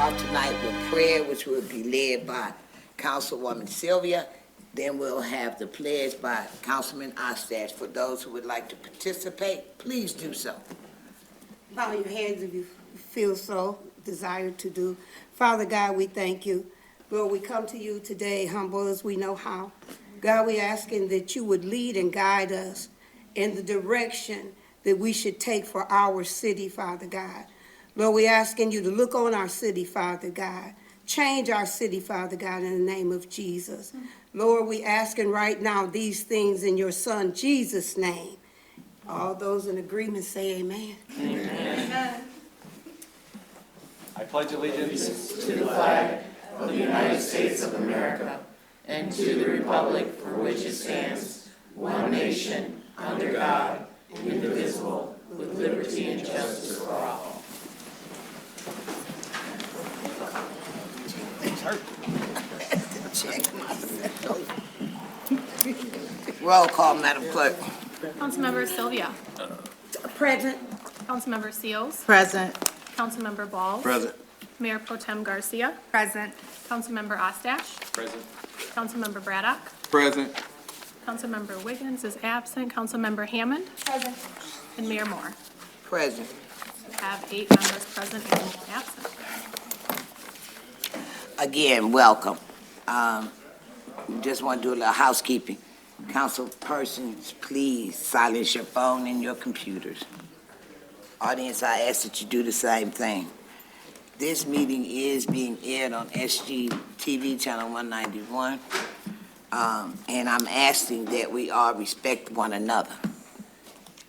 out tonight with prayer, which will be led by Councilwoman Sylvia. Then we'll have the pledge by Councilman Ostache. For those who would like to participate, please do so. Bow your hands if you feel so, desire to do. Father God, we thank you. Lord, we come to you today, humble as we know how. God, we're asking that you would lead and guide us in the direction that we should take for our city, Father God. Lord, we're asking you to look on our city, Father God. Change our city, Father God, in the name of Jesus. Lord, we're asking right now these things in your Son, Jesus' name. All those in agreement say amen. Amen. I pledge allegiance To the flag of the United States of America and to the republic for which it stands, one nation, under God, indivisible, with liberty and justice for all. Roll call, Madam Clerk. Councilmember Sylvia. Present. Councilmember Seals. Present. Councilmember Ball. Present. Mayor Pro Tem Garcia. Present. Councilmember Ostache. Present. Councilmember Braddock. Present. Councilmember Wiggins is absent. Councilmember Hammond. Present. And Mayor Moore. Present. We have 8 members present and absent. Again, welcome. We just want to do a little housekeeping. Council persons, please silence your phone and your computers. Audience, I ask that you do the same thing. This meeting is being aired on SGTV Channel 191, and I'm asking that we all respect one another.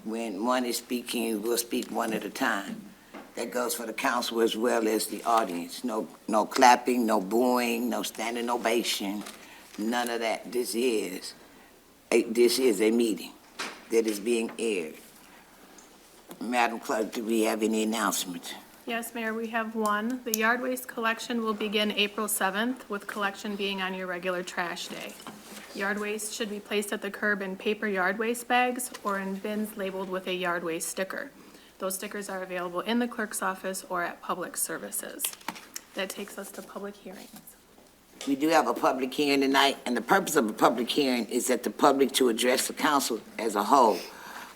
When one is speaking, we'll speak one at a time. That goes for the council as well as the audience. No clapping, no booing, no standing ovation, none of that. This is a meeting that is being aired. Madam Clerk, do we have any announcements? Yes, Mayor, we have one. The yard waste collection will begin April 7th, with collection being on your regular trash day. Yard waste should be placed at the curb in paper yard waste bags or in bins labeled with a yard waste sticker. Those stickers are available in the clerk's office or at public services. That takes us to public hearings. We do have a public hearing tonight, and the purpose of a public hearing is that the public to address the council as a whole,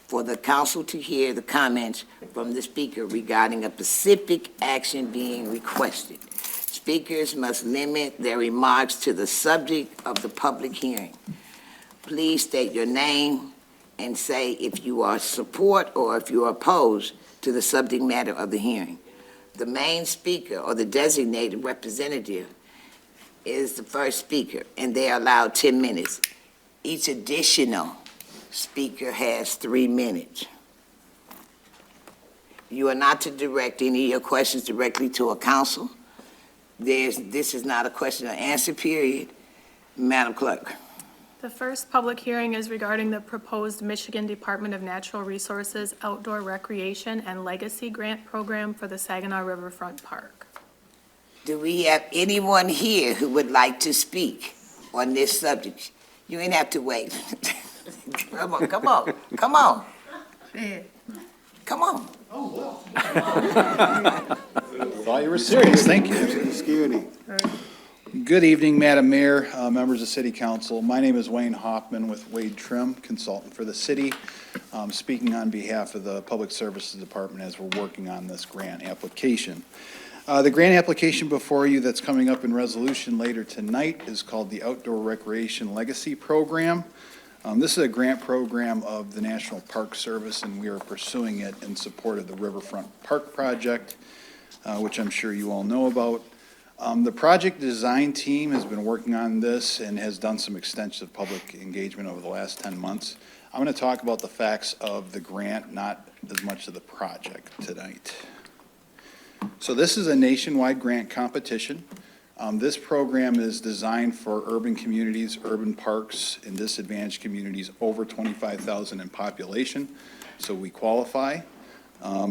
for the council to hear the comments from the speaker regarding a specific action being requested. Speakers must limit their remarks to the subject of the public hearing. Please state your name and say if you are support or if you are opposed to the subject matter of the hearing. The main speaker or the designated representative is the first speaker, and they are allowed 10 minutes. Each additional speaker has 3 minutes. You are not to direct any of your questions directly to a council. This is not a question and answer period. Madam Clerk. The first public hearing is regarding the proposed Michigan Department of Natural Resources Outdoor Recreation and Legacy Grant Program for the Saginaw Riverfront Park. Do we have anyone here who would like to speak on this subject? You ain't have to wait. Come on. Come on. Thought you were serious, thank you. Good evening, Madam Mayor, members of City Council. My name is Wayne Hoffman with Wade Trim, consultant for the city, speaking on behalf of the Public Services Department as we're working on this grant application. The grant application before you that's coming up in resolution later tonight is called the Outdoor Recreation Legacy Program. This is a grant program of the National Park Service, and we are pursuing it in support of the Riverfront Park Project, which I'm sure you all know about. The project design team has been working on this and has done some extensive public engagement over the last 10 months. I'm going to talk about the facts of the grant, not as much of the project tonight. So this is a nationwide grant competition. This program is designed for urban communities, urban parks, and disadvantaged communities over 25,000 in population, so we qualify.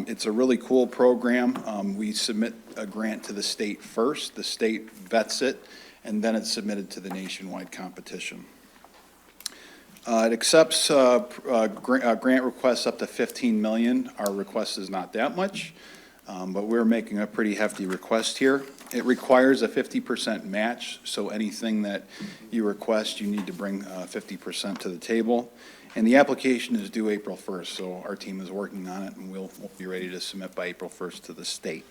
It's a really cool program. We submit a grant to the state first, the state vets it, and then it's submitted to the nationwide competition. It accepts grant requests up to $15 million. Our request is not that much, but we're making a pretty hefty request here. It requires a 50% match, so anything that you request, you need to bring 50% to the table. And the application is due April 1st, so our team is working on it, and we'll be ready to submit by April 1st to the state.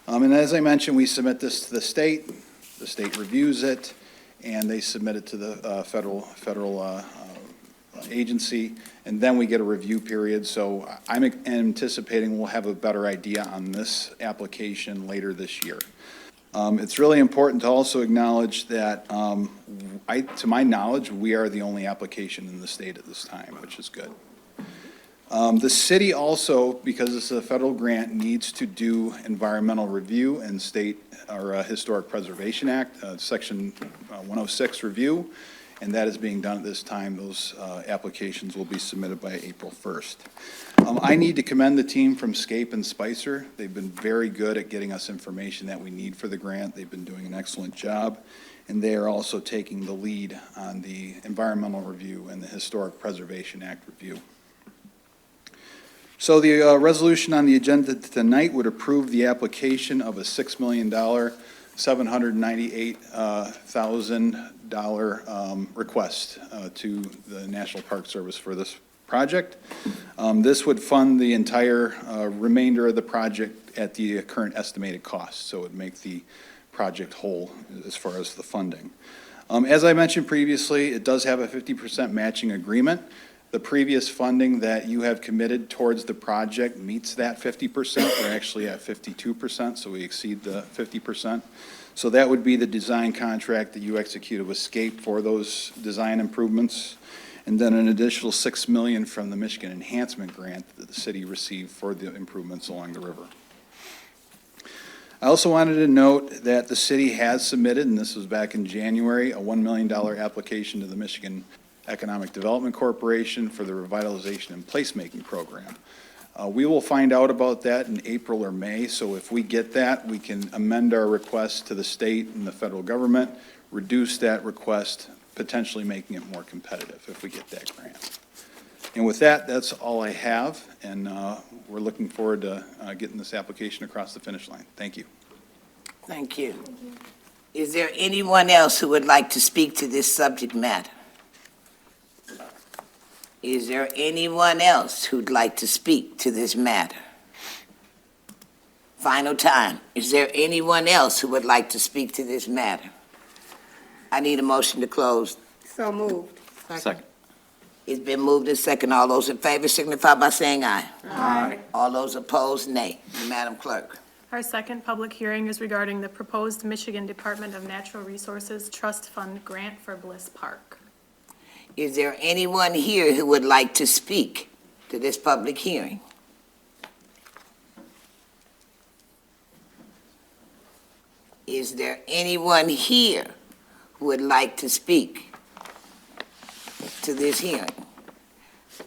And as I mentioned, we submit this to the state reviews it, and they submit it to the federal agency, and then we get a review period. So I'm anticipating we'll have a better idea on this application later this year. It's really important to also acknowledge that, to my knowledge, we are the only application in the state at this time, which is good. The city also, because it's a federal grant, needs to do environmental review and state, or Historic Preservation Act, Section 106 review, and that is being done at this time. Those applications will be submitted by April 1st. I need to commend the team from Scape and Spicer. They've been very good at getting us information that we need for the grant. They've been doing an excellent job, and they are also taking the lead on the environmental review and the Historic Preservation Act review. So the resolution on the agenda tonight would approve the application of a $6 million, $798,000 request to the National Park Service for this project. This would fund the entire remainder of the project at the current estimated cost, so it would make the project whole as far as the funding. As I mentioned previously, it does have a 50% matching agreement. The previous funding that you have committed towards the project meets that 50%. We're actually at 52%, so we exceed the 50%. So that would be the design contract that you executed with Scape for those design improvements, and then an additional $6 million from the Michigan Enhancement Grant that the city received for the improvements along the river. I also wanted to note that the city has submitted, and this was back in January, a $1 million application to the Michigan Economic Development Corporation for the Revitalization and Placemaking Program. We will find out about that in April or May, so if we get that, we can amend our request to the state and the federal government, reduce that request, potentially making it more competitive if we get that grant. And with that, that's all I have, and we're looking forward to getting this application across the finish line. Thank you. Thank you. Is there anyone else who would like to speak to this subject matter? Is there anyone else who'd like to speak to this matter? Final time. Is there anyone else who would like to speak to this matter? I need a motion to close. So moved. Second. It's been moved and second. All those in favor signify by saying aye. Aye. All those opposed, nay. Madam Clerk. Our second public hearing is regarding the proposed Michigan Department of Natural Resources Trust Fund grant for Bliss Park. Is there anyone here who would like to speak to this public hearing? Is there anyone here who would like to speak to this hearing?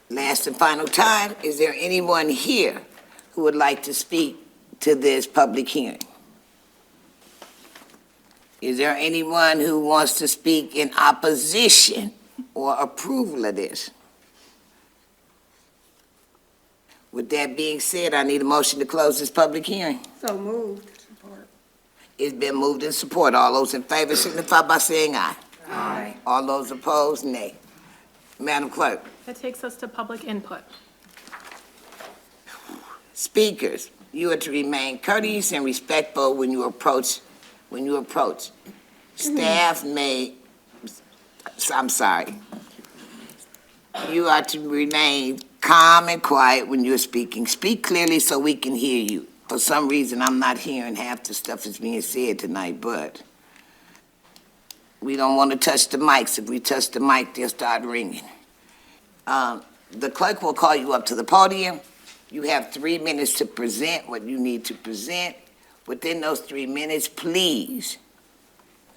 Last and final time, is there anyone here who would like to speak to this public hearing? Is there anyone who wants to speak in opposition or approval of this? With that being said, I need a motion to close this public hearing. So moved. It's been moved in support. All those in favor signify by saying aye. Aye. All those opposed, nay. Madam Clerk, That takes us to public input. speakers, you are to remain courteous and respectful when you approach. Staff may, I'm sorry. You are to remain calm and quiet when you're speaking. Speak clearly so we can hear you. For some reason, I'm not hearing half the stuff that's being said tonight, but we don't want to touch the mics. If we touch the mic, they'll start ringing. The clerk will call you up to the podium. You have 3 minutes to present what you need to present. Within those 3 minutes, please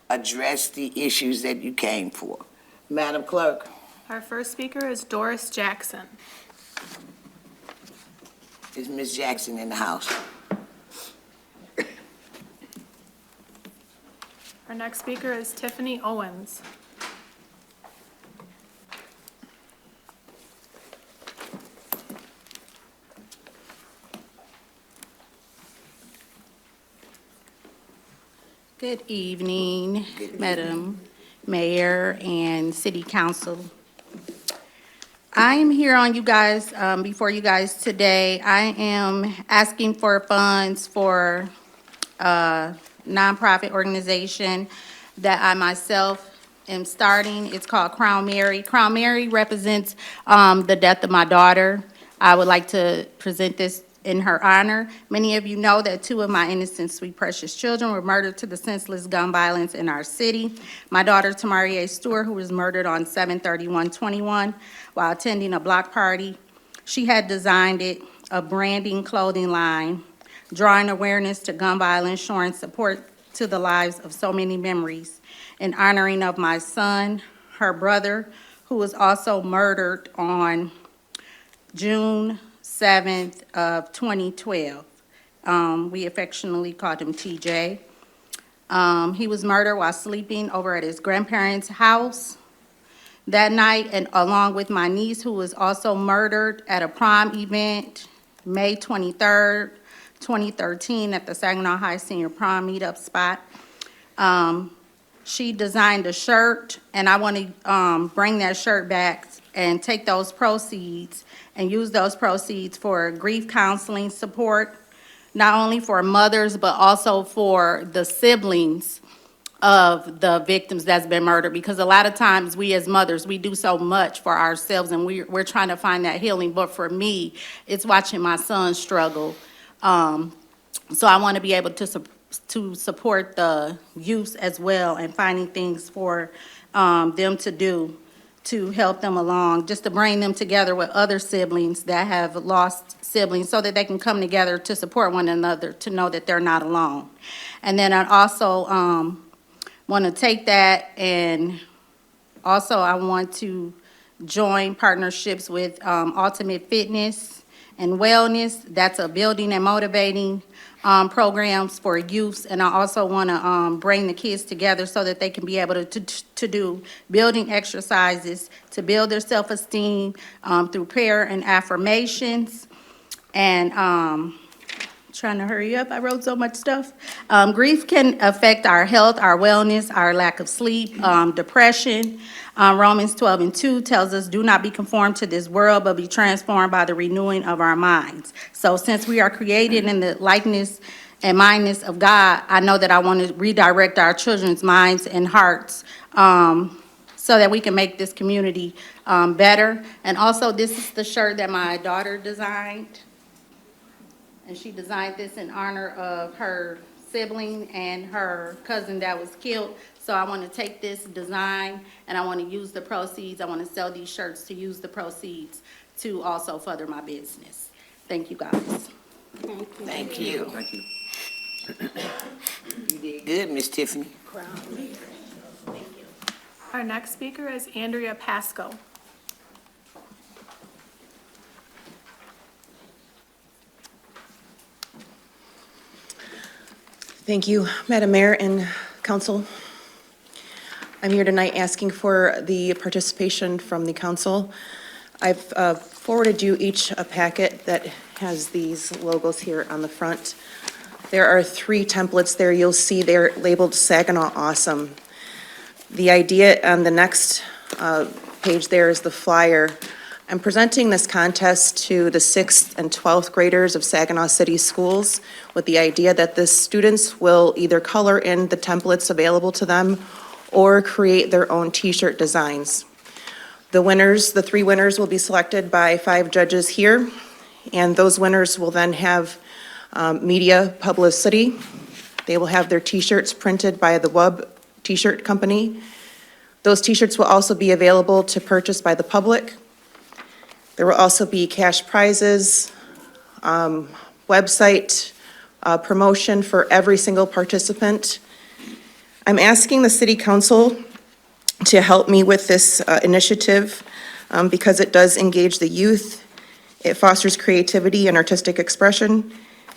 address the issues that you came for. Madam Clerk. Our first speaker is Doris Jackson. Is Ms. Jackson in the house? Our next speaker is Tiffany Owens. Good evening, Madam Mayor and City Council. I am here on you guys, before you guys today. I am asking for funds for a nonprofit organization that I myself am starting. It's called Crown Mary. Crown Mary represents the death of my daughter. I would like to present this in her honor. Many of you know that 2 of my innocent, sweet, precious children were murdered to the senseless gun violence in our city. My daughter, Tamaria Stewart, who was murdered on 7/31/21 while attending a block party. She had designed it, a branding clothing line, drawing awareness to gun violence, showing support to the lives of so many memories, in honoring of my son, her brother, who was also murdered on June 7th of 2012. We affectionately called him TJ. He was murdered while sleeping over at his grandparents' house that night, and along with my niece, who was also murdered at a prom event, May 23rd, 2013, at the Saginaw High Senior Prom Meetup spot. She designed a shirt, and I want to bring that shirt back and take those proceeds and use those proceeds for grief counseling support, not only for mothers, but also for the siblings of the victims that's been murdered. Because a lot of times, we as mothers, we do so much for ourselves, and we're trying to find that healing. But for me, it's watching my son struggle. So I want to be able to support the youth as well, and finding things for them to do to help them along, just to bring them together with other siblings that have lost siblings, so that they can come together to support one another, to know that they're not alone. And then I also want to take that, and also I want to join partnerships with Ultimate Fitness and Wellness. That's a building and motivating programs for youths, and I also want to bring the kids together so that they can be able to do building exercises to build their self-esteem through prayer and affirmations. And trying to hurry up, I wrote so much stuff. Grief can affect our health, our wellness, our lack of sleep, depression. Romans 12:2 tells us, do not be conformed to this world, but be transformed by the renewing of our minds. So since we are created in the likeness and mindness of God, I know that I want to redirect our children's minds and hearts so that we can make this community better. And also, this is the shirt that my daughter designed. And she designed this in honor of her sibling and her cousin that was killed. So I want to take this design, and I want to use the proceeds. I want to sell these shirts to use the proceeds to also further my business. Thank you, guys. Thank you. Thank you. You did good, Miss Tiffany. Our next speaker is Andrea Pasco. Thank you, Madam Mayor and Council. I'm here tonight asking for the participation from the council. I've forwarded you each a packet that has these logos here on the front. There are 3 templates there. You'll see they're labeled Saginaw Awesome. The idea on the next page there is the flyer. I'm presenting this contest to the 6th and 12th graders of Saginaw City Schools with the idea that the students will either color in the templates available to them or create their own t-shirt designs. The 3 winners will be selected by 5 judges here, and those winners will then have media publicity. They will have their t-shirts printed by the Wub T-shirt company. Those t-shirts will also be available to purchase by the public. There will also be cash prizes, website promotion for every single participant. I'm asking the City Council to help me with this initiative because it does engage the youth. It fosters creativity and artistic expression.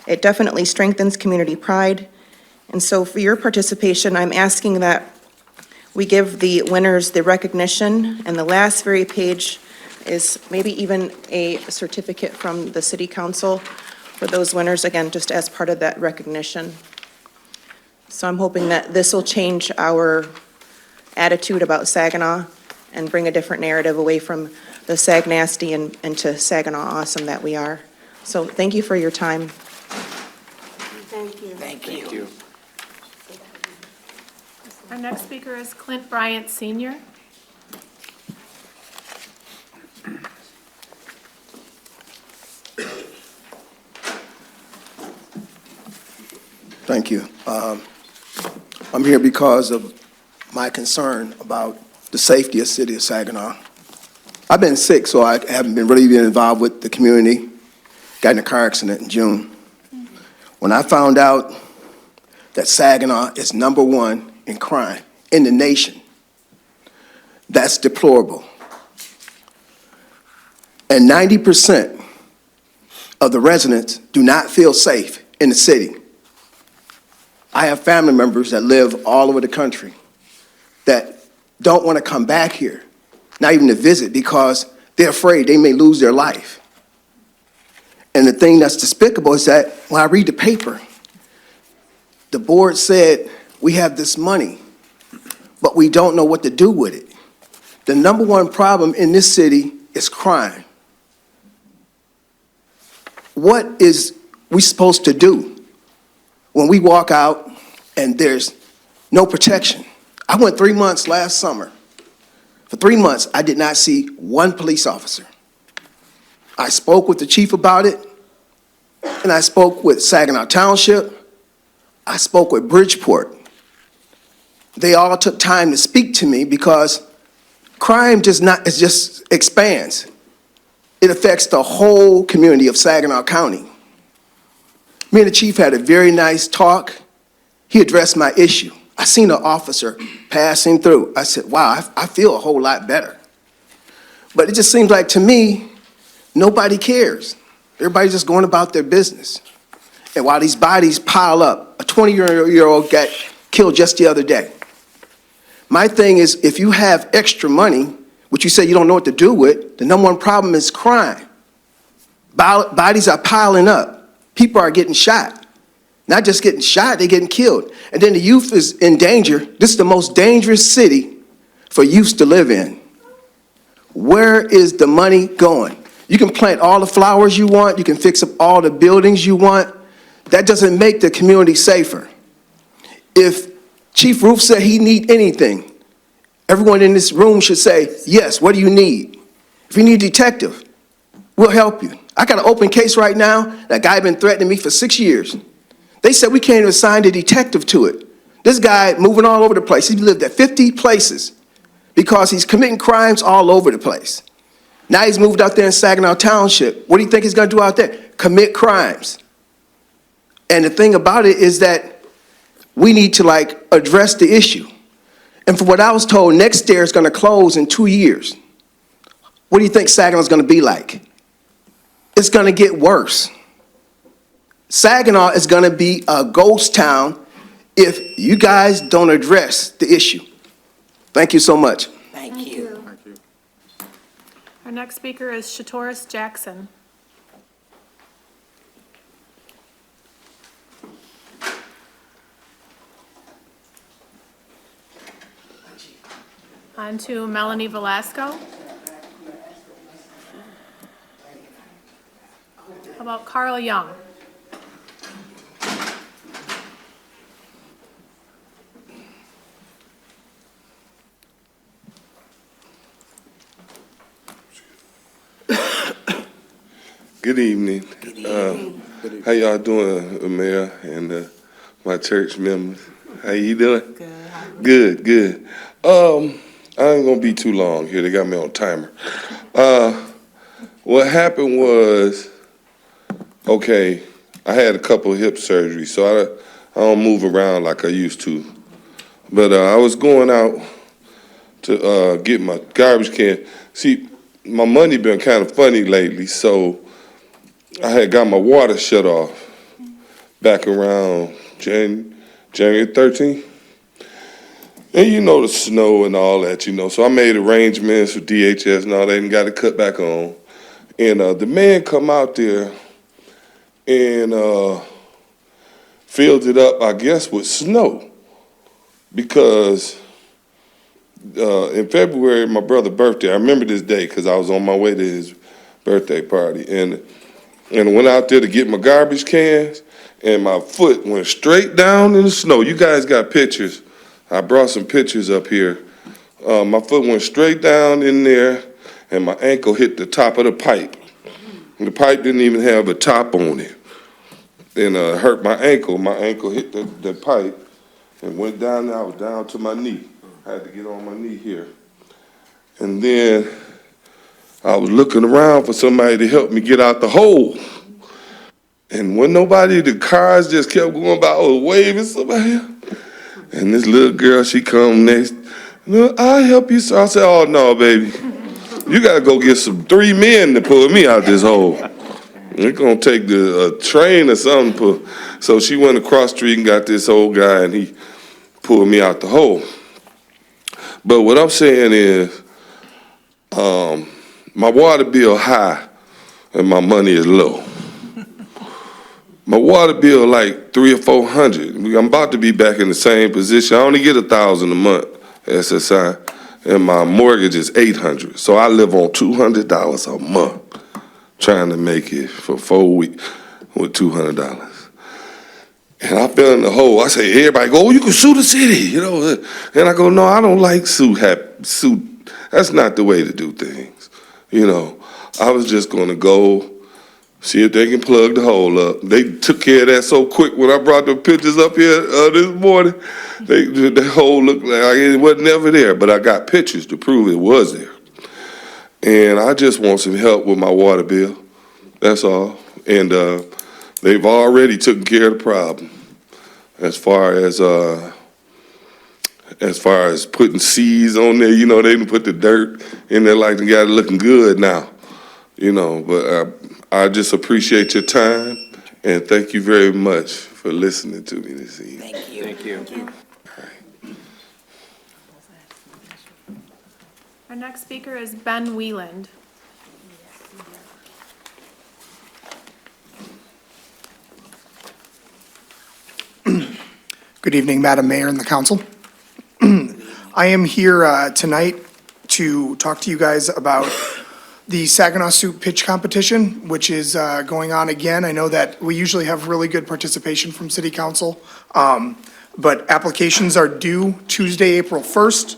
It definitely strengthens community pride. And so for your participation, I'm asking that we give the winners the recognition, and the last very page is maybe even a certificate from the City Council for those winners, again, just as part of that recognition. So I'm hoping that this will change our attitude about Saginaw and bring a different narrative away from the Sag Nasty and to Saginaw Awesome that we are. So thank you for your time. Thank you. Thank you. Thank you. Our next speaker is Clint Bryant Sr. Thank you. I'm here because of my concern about the safety of the city of Saginaw. I've been sick, so I haven't really been involved with the community. Got in a car accident in June. When I found out that Saginaw is #1 in crime in the nation, that's deplorable. And 90% of the residents do not feel safe in the city. I have family members that live all over the country that don't want to come back here, not even to visit, because they're afraid they may lose their life. And the thing that's despicable is that when I read the paper, the board said, we have this money, but we don't know what to do with it. The #1 problem in this city is crime. What is we supposed to do when we walk out and there's no protection? I went 3 months last summer. For 3 months, I did not see one police officer. I spoke with the chief about it, and I spoke with Saginaw Township. I spoke with Bridgeport. They all took time to speak to me because crime just expands. It affects the whole community of Saginaw County. Me and the chief had a very nice talk. He addressed my issue. I seen an officer passing through. I said, wow, I feel a whole lot better. But it just seems like to me, nobody cares. Everybody's just going about their business. And while these bodies pile up, a 20-year-old got killed just the other day. My thing is, if you have extra money, which you say you don't know what to do with, the #1 problem is crime. Bodies are piling up. People are getting shot. Not just getting shot, they're getting killed. And then the youth is in danger. This is the most dangerous city for youth to live in. Where is the money going? You can plant all the flowers you want. You can fix up all the buildings you want. That doesn't make the community safer. If Chief Roof said he need anything, everyone in this room should say, yes, what do you need? If you need a detective, we'll help you. I got an open case right now. That guy been threatening me for 6 years. They said we can't even assign a detective to it. This guy moving all over the place. He lived at 50 places because he's committing crimes all over the place. Now he's moved out there in Saginaw Township. What do you think he's going to do out there? Commit crimes. And the thing about it is that we need to address the issue. And from what I was told, next stair is going to close in 2 years. What do you think Saginaw is going to be like? It's going to get worse. Saginaw is going to be a ghost town if you guys don't address the issue. Thank you so much. Thank you. Our next speaker is Shatoris Jackson. On to Melanie Velasco. How about Carl Young? Good evening. How y'all doing, Mayor and my church members? How you doing? Good. Good. I ain't gonna be too long here. They got me on timer. What happened was, okay, I had a couple of hip surgeries, so I don't move around like I used to. But I was going out to get my garbage can. See, my money been kind of funny lately, so I had got my water shut off back around January 13th. And you know the snow and all that, so I made arrangements for DHS and all that and got it cut back on. And the man come out there and filled it up, I guess, with snow. Because in February, my brother's birthday, I remember this day because I was on my way to his birthday party. And went out there to get my garbage cans, and my foot went straight down in the snow. You guys got pictures. I brought some pictures up here. My foot went straight down in there, and my ankle hit the top of the pipe. And the pipe didn't even have a top on it. And hurt my ankle. My ankle hit the pipe and went down there. I was down to my knee. I had to get on my knee here. And then I was looking around for somebody to help me get out the hole. And when nobody, the cars just kept going by, I was waving somebody. And this little girl, she come next. No, I'll help you, sir. I said, oh, no, baby. You got to go get 3 men to pull me out this hole. It's going to take a train or something. So she went across the street and got this old guy, and he pulled me out the hole. But what I'm saying is, my water bill high and my money is low. My water bill like $300 or $400. I'm about to be back in the same position. I only get $1,000 a month, SSI, and my mortgage is $800. So I live on $200 a month, trying to make it for 4 weeks with $200. And I fell in the hole. I say, everybody go, oh, you can sue the city, you know. And I go, no, I don't like sue. That's not the way to do things. You know, I was just going to go see if they can plug the hole up. They took care of that so quick when I brought the pictures up here this morning. The hole looked like it was never there, but I got pictures to prove it was there. And I just want some help with my water bill. That's all. And they've already taken care of the problem as far as putting seeds on there. You know, they didn't put the dirt in there like they got it looking good now. You know, but I just appreciate your time, and thank you very much for listening to me this evening. Thank you. Thank you. Our next speaker is Ben Wieland. Good evening, Madam Mayor and the council. I am here tonight to talk to you guys about the Saginaw Soup Pitch Competition, which is going on again. I know that we usually have really good participation from City Council, but applications are due Tuesday, April 1st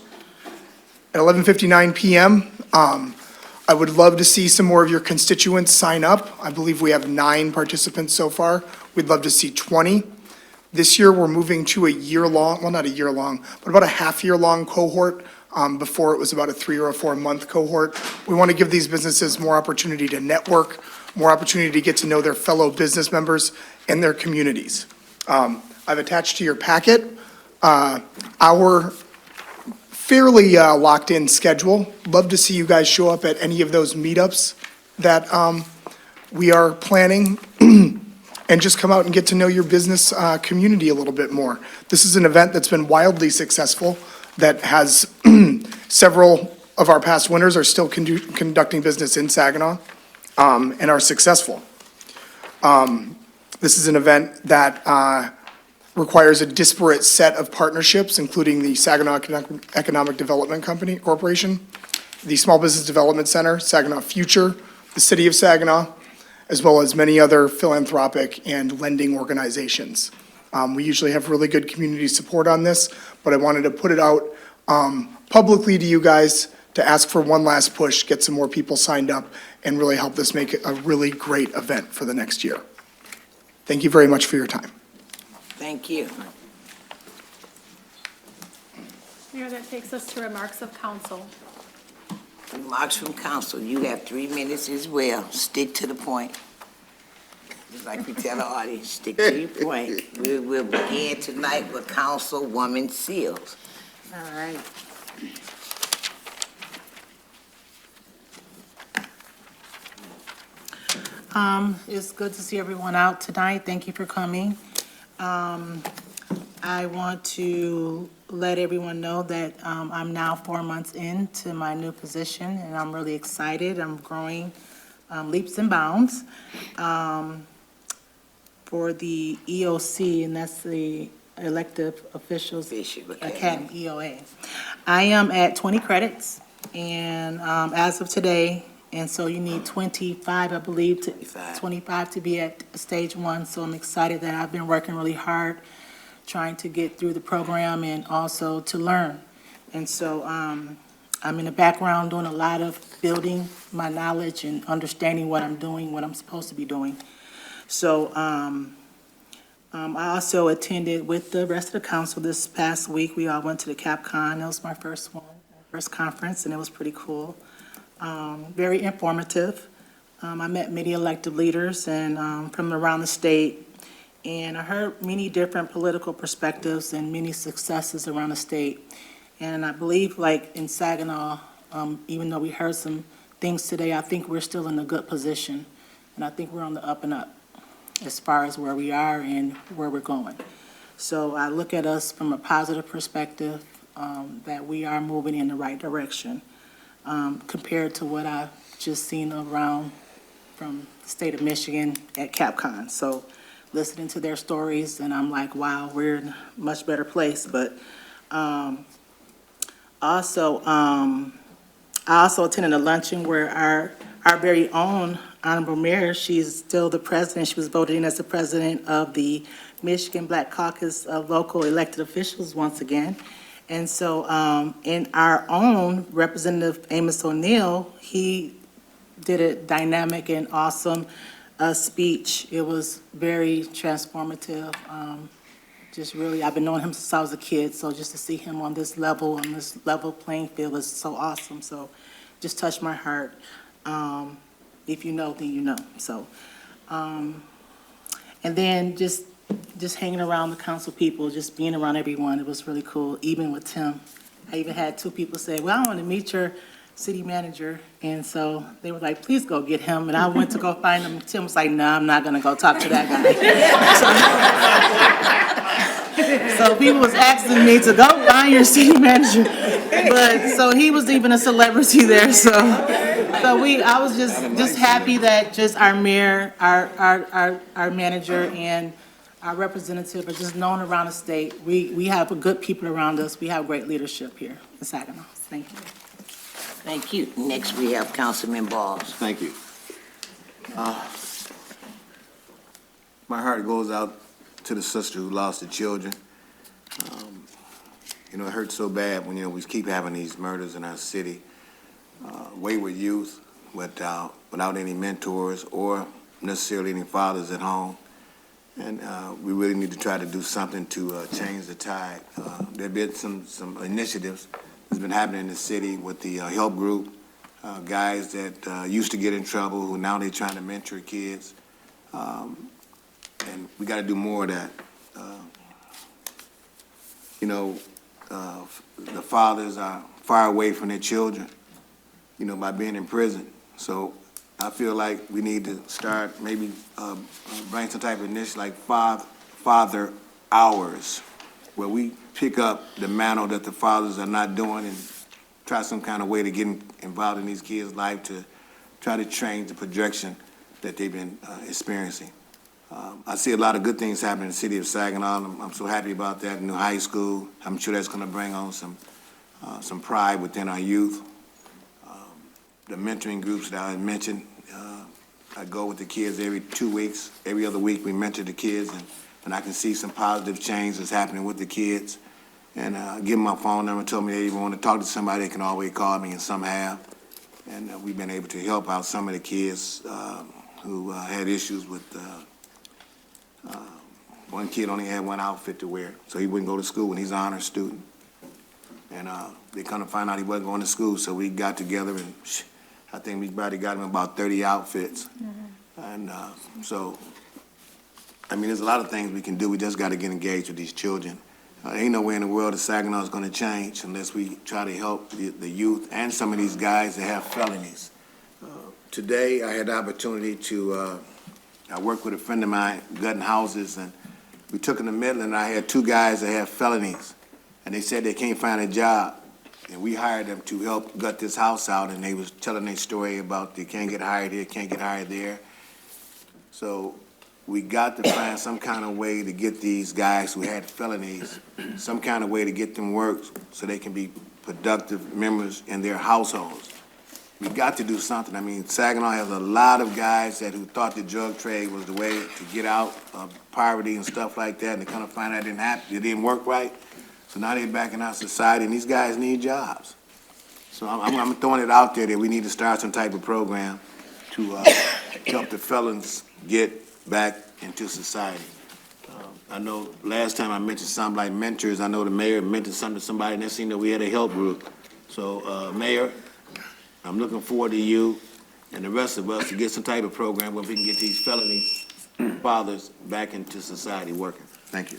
at 11:59 p.m. I would love to see some more of your constituents sign up. I believe we have 9 participants so far. We'd love to see 20. This year, we're moving to a year-long, well, not a year-long, but about a half-year-long cohort. Before it was about a 3 or a 4 month cohort. We want to give these businesses more opportunity to network, more opportunity to get to know their fellow business members and their communities. I've attached to your packet our fairly locked-in schedule. Love to see you guys show up at any of those meetups that we are planning and just come out and get to know your business community a little bit more. This is an event that's been wildly successful, that has several of our past winners are still conducting business in Saginaw and are successful. This is an event that requires a disparate set of partnerships, including the Saginaw Economic Development Corporation, the Small Business Development Center, Saginaw Future, the City of Saginaw, as well as many other philanthropic and lending organizations. We usually have really good community support on this, but I wanted to put it out publicly to you guys to ask for one last push, get some more people signed up, and really help this make it a really great event for the next year. Thank you very much for your time. Thank you. Mayor, that takes us to remarks of council. Remarks from council. You have 3 minutes as well. Stick to the point. Just like we tell the audience, stick to your point. We will begin tonight with Councilwoman Seals. All right. It's good to see everyone out tonight. Thank you for coming. I want to let everyone know that I'm now 4 months into my new position, and I'm really excited. I'm growing leaps and bounds. for the EOC, and that's the Elective Officials Official Academy, EOA. I am at 20 credits, and as of today, and so you need 25, I believe, to 25 to be at stage 1. So I'm excited that I've been working really hard, trying to get through the program and also to learn. And so I'm in the background doing a lot of building my knowledge and understanding what I'm doing, what I'm supposed to be doing. So I also attended with the rest of the council this past week. We all went to the CapCon. That was my first conference, and it was pretty cool. Very informative. I met many elected leaders and from around the state, and I heard many different political perspectives and many successes around the state. And I believe, like in Saginaw, even though we heard some things today, I think we're still in a good position, and I think we're on the up and up as far as where we are and where we're going. So I look at us from a positive perspective, that we are moving in the right direction, compared to what I've just seen around from the state of Michigan at CapCon. So listening to their stories, and I'm like, wow, we're in a much better place. But I also attended a luncheon where our very own Honorable Mayor, she's still the president. She was voted in as the president of the Michigan Black Caucus of Local Elected Officials once again. And so, in our own Representative Amos O'Neill, he did a dynamic and awesome speech. It was very transformative. Just really, I've been knowing him since I was a kid, so just to see him on this level playing field is so awesome. So just touched my heart. If you know, then you know. So, and then just hanging around the council people, just being around everyone, it was really cool, even with Tim. I even had 2 people say, well, I want to meet your city manager. And so they were like, please go get him. And I went to go find him. Tim was like, no, I'm not going to go talk to that guy. So people was asking me to go find your city manager. But, so he was even a celebrity there, so I was just happy that just our mayor, our manager, and our representative are just known around the state. We have good people around us. We have great leadership here in Saginaw. Thank you. Thank you. Next, we have Councilman Balls. Thank you. My heart goes out to the sister who lost her children. It hurts so bad when, we keep having these murders in our city. Wayward youth without any mentors or necessarily any fathers at home. And we really need to try to do something to change the tide. There have been some initiatives that's been happening in the city with the help group, guys that used to get in trouble who now they're trying to mentor kids. And we got to do more of that. The fathers are far away from their children, by being in prison. So I feel like we need to start maybe bring some type of initiative like father hours, where we pick up the mantle that the fathers are not doing and try some kind of way to get involved in these kids' life to try to change the projection that they've been experiencing. I see a lot of good things happening in the city of Saginaw. I'm so happy about that. New high school, I'm sure that's going to bring on some pride within our youth. The mentoring groups that I mentioned, I go with the kids every 2 weeks. Every other week we mentor the kids, and I can see some positive change that's happening with the kids. And give them my phone number, told me they even want to talk to somebody, they can always call me, and some have. And we've been able to help out some of the kids who had issues with one kid only had one outfit to wear, so he wouldn't go to school, and he's an honor student. And they come to find out he wasn't going to school, so we got together, and I think we probably got him about 30 outfits. Mm-hmm. And so, there's a lot of things we can do. We just got to get engaged with these children. Ain't no way in the world that Saginaw is going to change unless we try to help the youth and some of these guys that have felonies. Today, I had the opportunity to I worked with a friend of mine, gutting houses, and we took them to Midland, and I had 2 guys that have felonies, and they said they can't find a job. And we hired them to help gut this house out, and they was telling their story about they can't get hired here, can't get hired there. So we got to find some kind of way to get these guys who had felonies, some kind of way to get them worked so they can be productive members in their households. We got to do something. I mean, Saginaw has a lot of guys who thought the drug trade was the way to get out of poverty and stuff like that, and they kind of find out it didn't work right. So now they're back in our society, and these guys need jobs. So I'm throwing it out there that we need to start some type of program to help the felons get back into society. I know last time I mentioned something like mentors. I know the mayor mentioned something to somebody, and that seemed that we had a help group. So, Mayor, I'm looking forward to you and the rest of us to get some type of program where we can get these felony fathers back into society working. Thank you.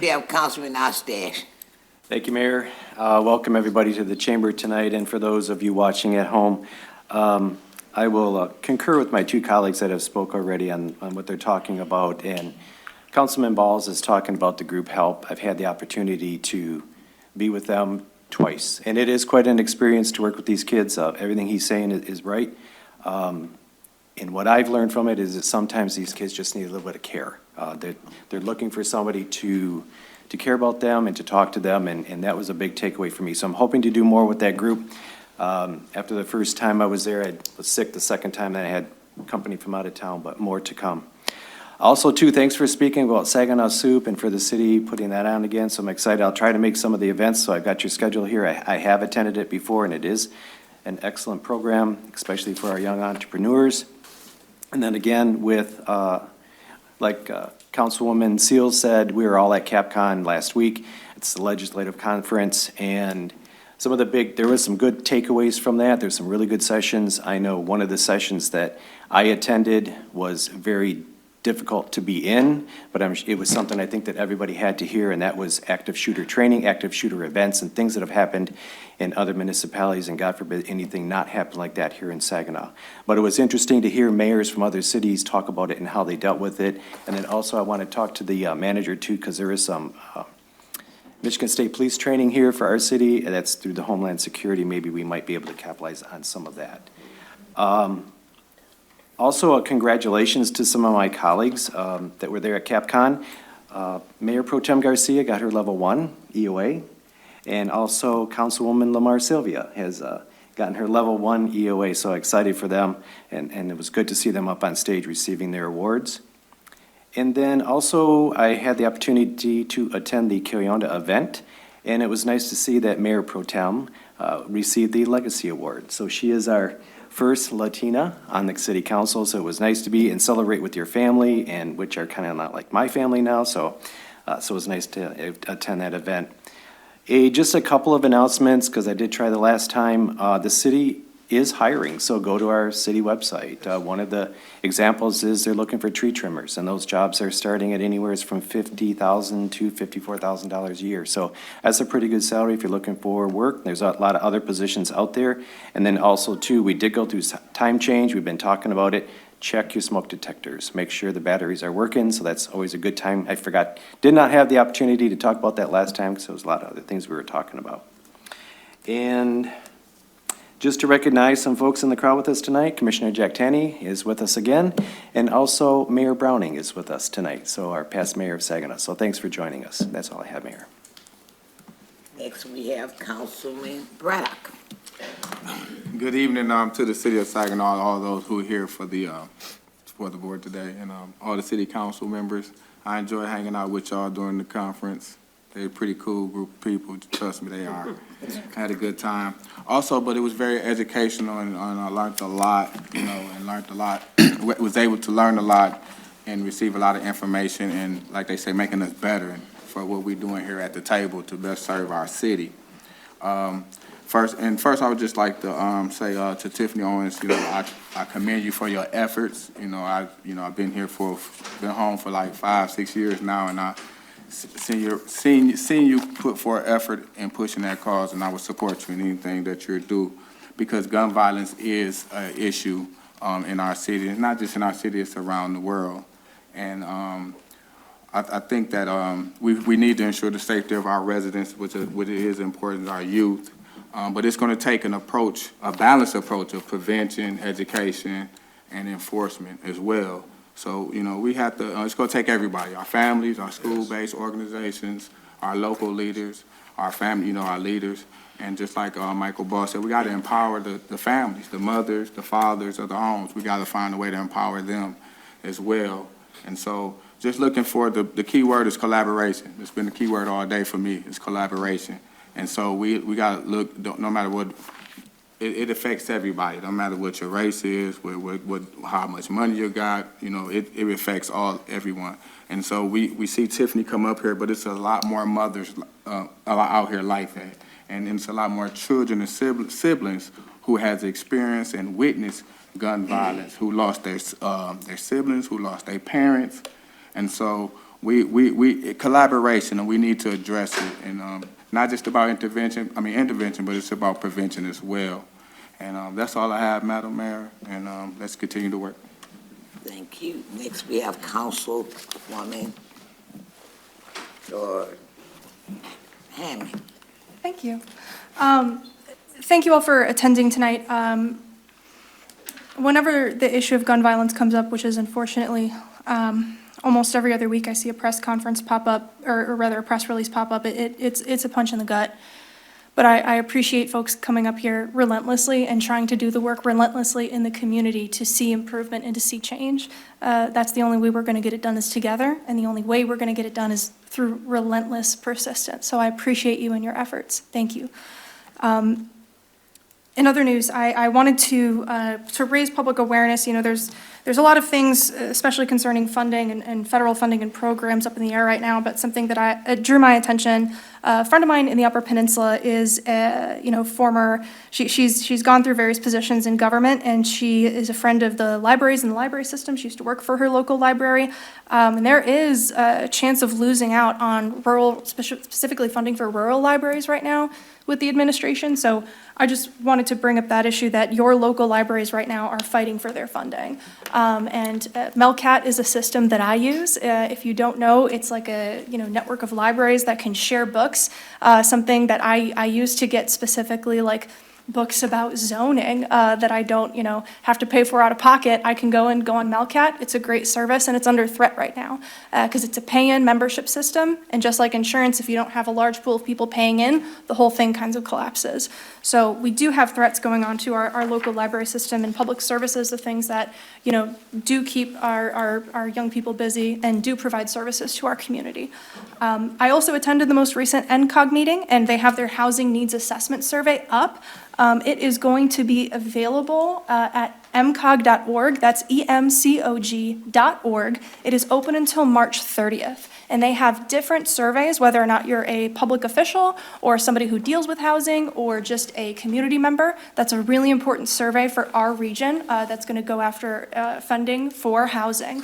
We have Councilman Ostash. Thank you, Mayor. Welcome, everybody, to the chamber tonight, and for those of you watching at home, I will concur with my two colleagues that have spoke already on what they're talking about, and Councilman Balls is talking about the group help. I've had the opportunity to be with them twice, and it is quite an experience to work with these kids. Everything he's saying is right, and what I've learned from it is that sometimes these kids just need a little bit of care. They're looking for somebody to care about them and to talk to them, and that was a big takeaway for me. So I'm hoping to do more with that group. After the first time I was there, I was sick the second time, then I had company from out of town, but more to come. Also, too, thanks for speaking about Saginaw Soup and for the city putting that on again, so I'm excited. I'll try to make some of the events, so I've got your schedule here. I have attended it before, and it is an excellent program, especially for our young entrepreneurs. And then again, with, like Councilwoman Seals said, we were all at CapCon last week. It's the legislative conference, and there was some good takeaways from that. There's some really good sessions. I know one of the sessions that I attended was very difficult to be in, but it was something I think that everybody had to hear, and that was active shooter training, active shooter events, and things that have happened in other municipalities, and God forbid anything not happen like that here in Saginaw. But it was interesting to hear mayors from other cities talk about it and how they dealt with it. And then also I want to talk to the manager too, because there is some Michigan State Police training here for our city, and that's through the Homeland Security. Maybe we might be able to capitalize on some of that. Also, congratulations to some of my colleagues that were there at CapCon. Mayor Pro Tem Garcia got her level 1 EOA, and also Councilwoman Lamar Sylvia has gotten her level 1 EOA, so excited for them, and it was good to see them up on stage receiving their awards. And then also, I had the opportunity to attend the Kyoyonda event, and it was nice to see that Mayor Pro Tem received the Legacy Award. So she is our first Latina on the city council, so it was nice to be and celebrate with your family, and which are kind of not like my family now, so it was nice to attend that event. Just a couple of announcements, because I did try the last time. The city is hiring, so go to our city website. One of the examples is they're looking for tree trimmers, and those jobs are starting at anywhere from $50,000 to $54,000 a year. So that's a pretty good salary if you're looking for work. There's a lot of other positions out there. And then also, too, we did go through time change. We've been talking about it. Check your smoke detectors. Make sure the batteries are working, so that's always a good time. I did not have the opportunity to talk about that last time because there was a lot of other things we were talking about. And just to recognize some folks in the crowd with us tonight, Commissioner Jack Tanney is with us again, and also Mayor Browning is with us tonight, so our past mayor of Saginaw. So thanks for joining us. That's all I have, Mayor. Next, we have Councilman Braddock. Good evening to the city of Saginaw, all those who are here for the board today, and all the city council members. I enjoy hanging out with y'all during the conference. They're a pretty cool group of people. Trust me, they are. I had a good time. Also, but it was very educational, and I learned a lot, and learned a lot. Was able to learn a lot and receive a lot of information, and like they say, making us better for what we're doing here at the table to best serve our city. First, I would just like to say to Tiffany Owens, I commend you for your efforts. I've been home for like 5-6 years now, and I seen you put forth effort in pushing that cause, and I would support you in anything that you do, because gun violence is an issue in our city. It's not just in our city; it's around the world. And I think that we need to ensure the safety of our residents, which is important, our youth. But it's going to take an approach, a balanced approach of prevention, education, and enforcement as well. So, we have to, it's going to take everybody, our families, our school-based organizations, our local leaders, our family, our leaders. And just like Michael Ball said, we got to empower the families, the mothers, the fathers of the homes. We got to find a way to empower them as well. And so just looking for the key word is collaboration. It's been the key word all day for me, is collaboration. And so we got to look, no matter what, it affects everybody, no matter what your race is, how much money you got, it affects everyone. And so we see Tiffany come up here, but it's a lot more mothers out here like that. And it's a lot more children and siblings who has experienced and witnessed gun violence, who lost their siblings, who lost their parents. And so we collaboration, and we need to address it. And not just about intervention, but it's about prevention as well. And that's all I have, Madam Mayor, and let's continue to work. Thank you. Next, we have Councilwoman Hammond. Thank you. Thank you all for attending tonight. Whenever the issue of gun violence comes up, which is unfortunately almost every other week, I see a press conference pop up, or rather a press release pop up. It's a punch in the gut. But I appreciate folks coming up here relentlessly and trying to do the work relentlessly in the community to see improvement and to see change. That's the only way we're going to get it done is together, and the only way we're going to get it done is through relentless persistence. So I appreciate you and your efforts. Thank you. In other news, I wanted to raise public awareness. There's a lot of things, especially concerning funding and federal funding and programs up in the air right now, but something that drew my attention. A friend of mine in the Upper Peninsula is, she's gone through various positions in government, and she is a friend of the libraries and the library system. She used to work for her local library, and there is a chance of losing out on specifically funding for rural libraries right now with the administration. So I just wanted to bring up that issue that your local libraries right now are fighting for their funding. And Melcat is a system that I use. If you don't know, it's like a network of libraries that can share books, something that I use to get specifically like books about zoning that I don't, have to pay for out of pocket. I can go on Melcat. It's a great service, and it's under threat right now because it's a pay-in membership system. And just like insurance, if you don't have a large pool of people paying in, the whole thing kind of collapses. So we do have threats going on to our local library system, and public services, the things that, do keep our young people busy and do provide services to our community. I also attended the most recent NCOG meeting, and they have their housing needs assessment survey up. It is going to be available at emcog.org. That's emcog.org. It is open until March 30th. And they have different surveys, whether or not you're a public official or somebody who deals with housing or just a community member. That's a really important survey for our region that's going to go after funding for housing.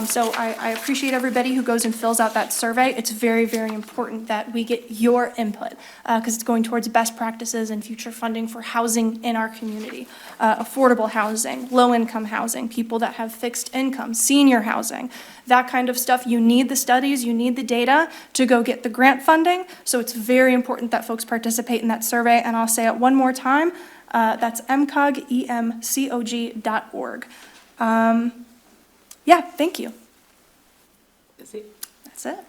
So I appreciate everybody who goes and fills out that survey. It's very, very important that we get your input because it's going towards best practices and future funding for housing in our community. Affordable housing, low-income housing, people that have fixed income, senior housing, that kind of stuff. You need the studies, you need the data to go get the grant funding. So it's very important that folks participate in that survey. And I'll say it one more time. That's emcog, emcog.org. Yeah, thank you. That's it. That's it.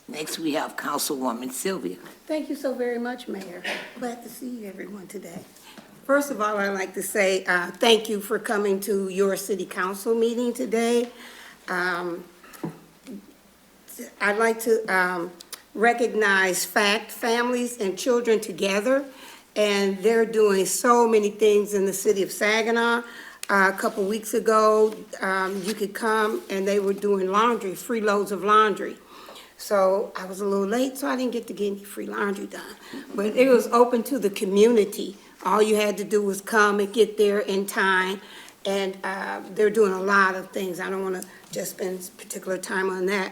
Next, we have Councilwoman Sylvia. Thank you so very much, Mayor. Glad to see everyone today. First of all, I'd like to say thank you for coming to your city council meeting today. I'd like to recognize FACT, Families and Children Together, and they're doing so many things in the city of Saginaw. A couple weeks ago, you could come and they were doing laundry, free loads of laundry. So I was a little late, so I didn't get to get any free laundry done. But it was open to the community. All you had to do was come and get there in time. And they're doing a lot of things. I don't want to just spend particular time on that.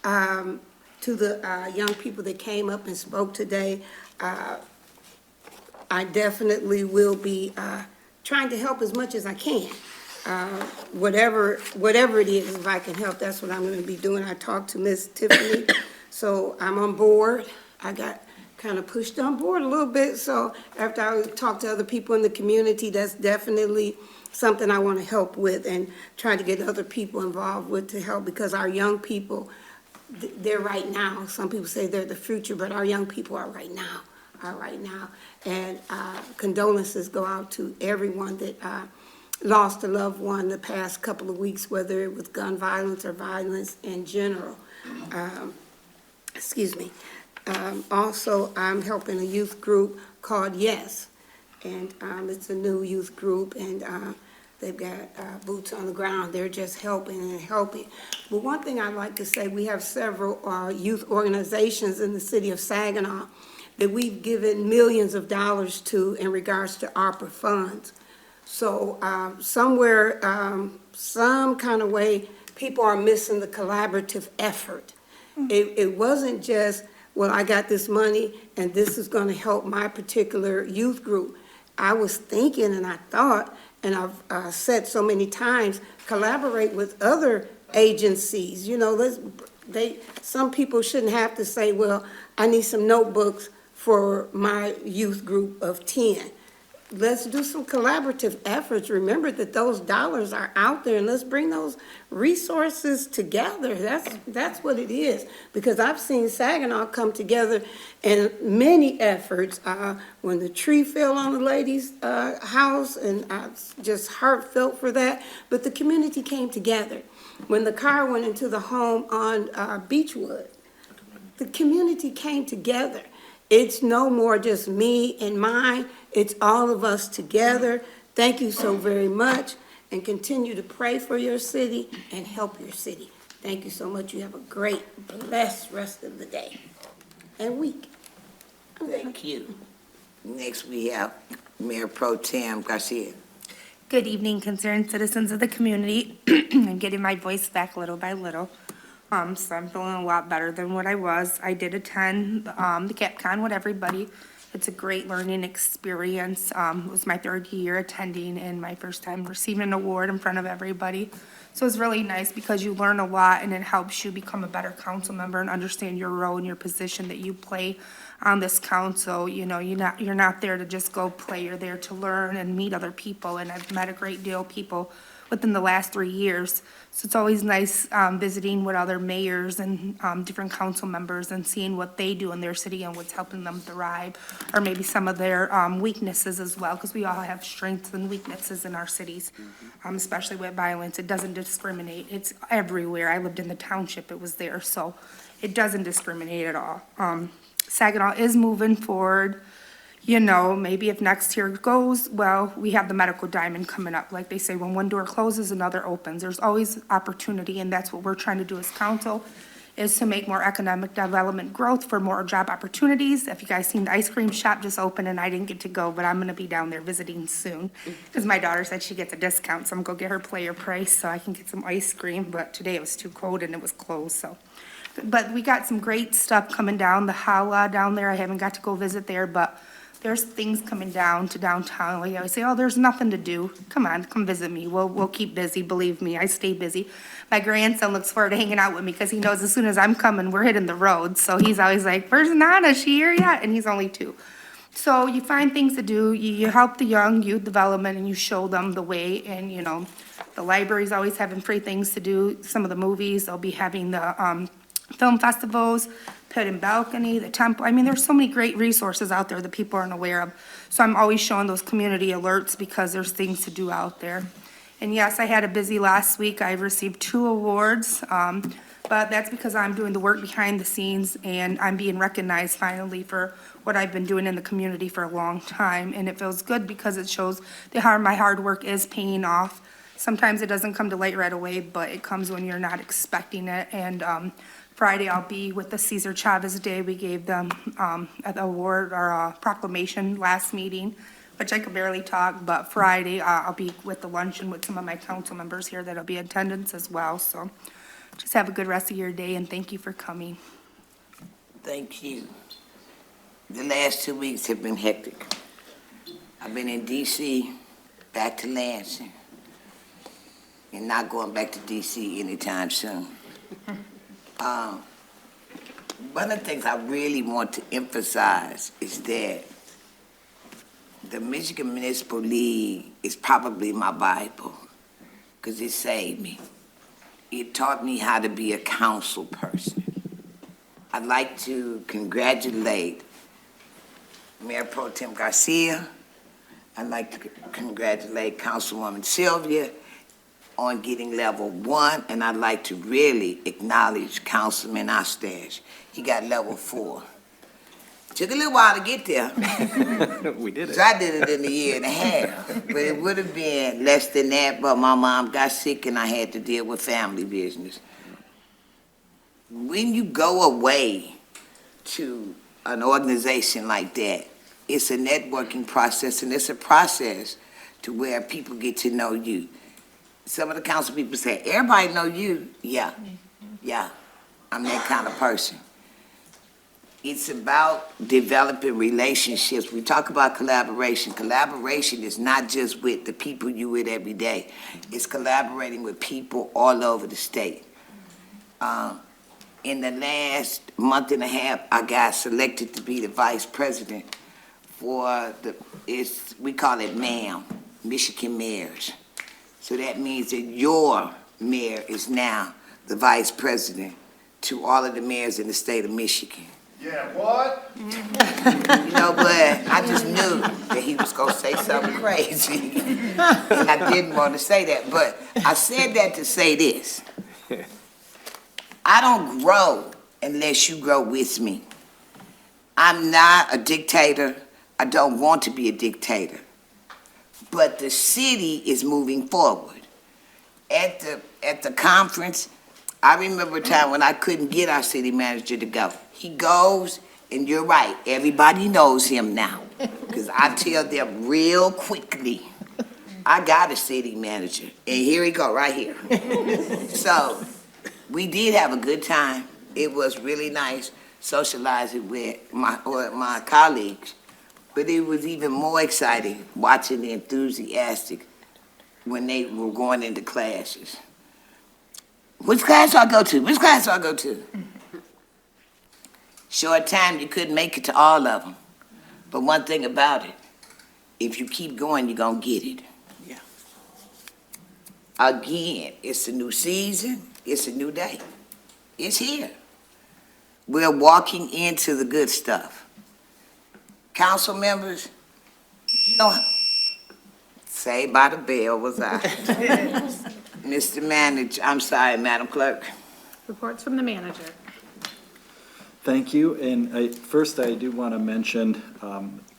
To the young people that came up and spoke today, I definitely will be trying to help as much as I can. Whatever it is, if I can help, that's what I'm going to be doing. I talked to Miss Tiffany, so I'm on board. I got kind of pushed on board a little bit. So after I talked to other people in the community, that's definitely something I want to help with and try to get other people involved with to help, because our young people, they're right now. Some people say they're the future, but our young people are right now, And condolences go out to everyone that lost a loved one the past couple of weeks, whether it was gun violence or violence in general. Excuse me. Also, I'm helping a youth group called Yes, and it's a new youth group, and they've got boots on the ground. They're just helping and helping. But one thing I'd like to say, we have several youth organizations in the city of Saginaw that we've given millions of dollars to in regards to ARPA funds. So somewhere, some kind of way, people are missing the collaborative effort. It wasn't just, well, I got this money and this is going to help my particular youth group. I was thinking and I thought, and I've said so many times, collaborate with other agencies. You know, some people shouldn't have to say, well, I need some notebooks for my youth group of 10. Let's do some collaborative efforts. Remember that those dollars are out there, and let's bring those resources together. That's what it is. Because I've seen Saginaw come together in many efforts. When the tree fell on the lady's house, and I was just heartfelt for that. But the community came together. When the car went into the home on Beechwood, the community came together. It's no more just me and mine. It's all of us together. Thank you so very much, and continue to pray for your city and help your city. Thank you so much. You have a great, blessed rest of the day and week. Thank you. Next, we have Mayor Pro Tem Garcia. Good evening, concerned citizens of the community. I'm getting my voice back little by little. So I'm feeling a lot better than what I was. I did attend the CapCon with everybody. It's a great learning experience. It was my third year attending and my first time receiving an award in front of everybody. So it's really nice because you learn a lot and it helps you become a better council member and understand your role and your position that you play on this council. You know, you're not there to just go play. You're there to learn and meet other people. And I've met a great deal of people within the last 3 years. So it's always nice visiting with other mayors and different council members and seeing what they do in their city and what's helping them thrive, or maybe some of their weaknesses as well, because we all have strengths and weaknesses in our cities, especially with violence. It doesn't discriminate. It's everywhere. I lived in the township. It was there. So it doesn't discriminate at all. Saginaw is moving forward. You know, maybe if next year goes, well, we have the medical diamond coming up. Like they say, when one door closes, another opens. There's always opportunity, and that's what we're trying to do as council, is to make more economic development growth for more job opportunities. If you guys seen the ice cream shop just opened, and I didn't get to go, but I'm gonna be down there visiting soon, because my daughter said she gets a discount, so I'm gonna go get her player price so I can get some ice cream, but today it was too cold and it was closed, so. But we got some great stuff coming down, the Hala down there, I haven't got to go visit there, but there's things coming down to downtown. Like I always say, oh, there's nothing to do. Come on, come visit me. We'll keep busy. Believe me, I stay busy. My grandson looks forward to hanging out with me because he knows as soon as I'm coming, we're hitting the road. So he's always like, where's Nana? Is she here yet? And he's only 2. So you find things to do. You help the young youth development and you show them the way. And, you know, the library's always having free things to do. Some of the movies, they'll be having the film festivals, Pit and Balcony, the Temple. I mean, there's so many great resources out there that people aren't aware of. So I'm always showing those community alerts because there's things to do out there. And yes, I had a busy last week. I received 2 awards, but that's because I'm doing the work behind the scenes and I'm being recognized finally for what I've been doing in the community for a long time. And it feels good because it shows that my hard work is paying off. Sometimes it doesn't come to light right away, but it comes when you're not expecting it. And Friday, I'll be with the Cesar Chavez Day. We gave them an award or a proclamation last meeting, which I could barely talk, but Friday, I'll be with the luncheon with some of my council members here that'll be in attendance as well. So just have a good rest of your day, and thank you for coming. Thank you. The last 2 weeks have been hectic. I've been in D.C., back to Lansing, and not going back to D.C. anytime soon. One of the things I really want to emphasize is that the Michigan Municipal League is probably my Bible, because it saved me. It taught me how to be a council person. I'd like to congratulate Mayor Pro Tem Garcia. I'd like to congratulate Councilwoman Sylvia on getting level 1, and I'd like to really acknowledge Councilman Ostache. He got level 4. Took a little while to get there. We did it. So I did it in a year and a half, but it would have been less than that, but my mom got sick and I had to deal with family business. When you go away to an organization like that, it's a networking process, and it's a process to where people get to know you. Some of the council people say, everybody know you. Yeah, I'm that kind of person. It's about developing relationships. We talk about collaboration. Collaboration is not just with the people you with every day. It's collaborating with people all over the state. In the last month and a half, I got selected to be the vice president for we call it MAM, Michigan Mayors. So that means that your mayor is now the vice president to all of the mayors in the state of Michigan. Yeah, what? You know, but I just knew that he was gonna say something crazy. And I didn't want to say that, but I said that to say this. I don't grow unless you grow with me. I'm not a dictator. I don't want to be a dictator. But the city is moving forward. At the conference, I remember a time when I couldn't get our city manager to go. He goes, and you're right, everybody knows him now. Because I tell them real quickly, I got a city manager. And here he go, right here. So, we did have a good time. It was really nice socializing with my colleagues. But it was even more exciting watching the enthusiastic when they were going into classes. Which class do I go to? Which class do I go to? Short time, you couldn't make it to all of them. But one thing about it, if you keep going, you're going to get it. Yeah. Again, it's a new season. It's a new day. It's here. We're walking into the good stuff. Council members, don't Saved by the bell was I. Mr. Manager, I'm sorry, Madam Clerk. Reports from the manager. Thank you, and first I do want to mention,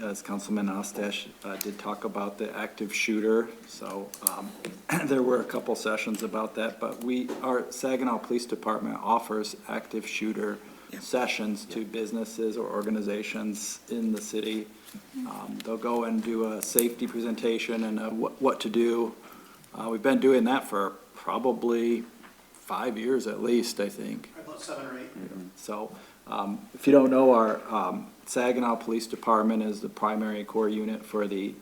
as Councilman Ostache did talk about the active shooter, so there were a couple sessions about that, but our Saginaw Police Department offers active shooter sessions to businesses or organizations in the city. They'll go and do a safety presentation and what to do. We've been doing that for probably 5 years at least, I think. About 7 or 8. So, if you don't know, our Saginaw Police Department is the primary core unit for the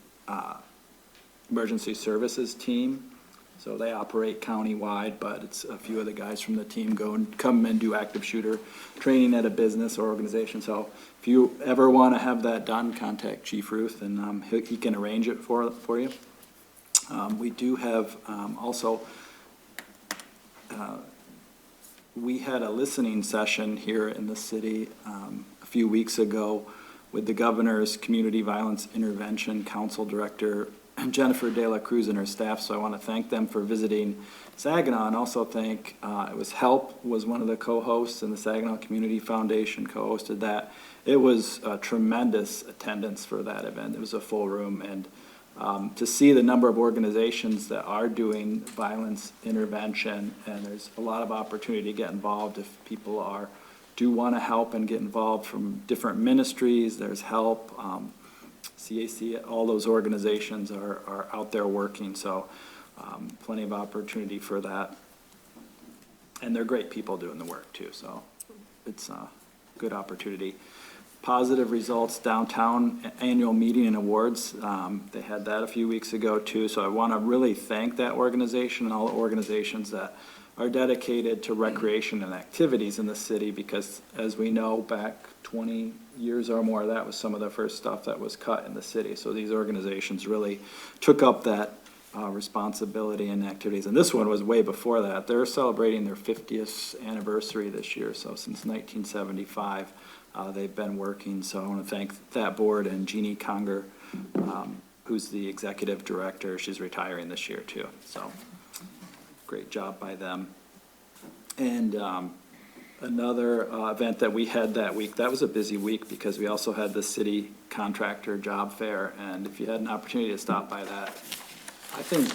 emergency services team. So they operate countywide, but it's a few of the guys from the team come and do active shooter training at a business or organization. So if you ever want to have that done, contact Chief Ruth, and he can arrange it for you. We do have also. We had a listening session here in the city a few weeks ago with the Governor's Community Violence Intervention Council Director, Jennifer De La Cruz, and her staff, so I want to thank them for visiting Saginaw, and also thank, it was HELP was one of the co-hosts, and the Saginaw Community Foundation co-hosted that. It was a tremendous attendance for that event. It was a full room, and to see the number of organizations that are doing violence intervention, and there's a lot of opportunity to get involved if people do want to help and get involved from different ministries. There's HELP, CAC, all those organizations are out there working, so plenty of opportunity for that. And they're great people doing the work too, so it's a good opportunity. Positive results downtown annual meeting and awards. They had that a few weeks ago too, so I want to really thank that organization and all the organizations that are dedicated to recreation and activities in the city, because as we know, back 20 years or more, that was some of the first stuff that was cut in the city. So these organizations really took up that responsibility and activities. And this one was way before that. They're celebrating their 50th anniversary this year, so since 1975, they've been working. So I want to thank that board and Jeannie Conger, who's the executive director. She's retiring this year too, so great job by them. And another event that we had that week, that was a busy week because we also had the city contractor job fair. And if you had an opportunity to stop by that, I think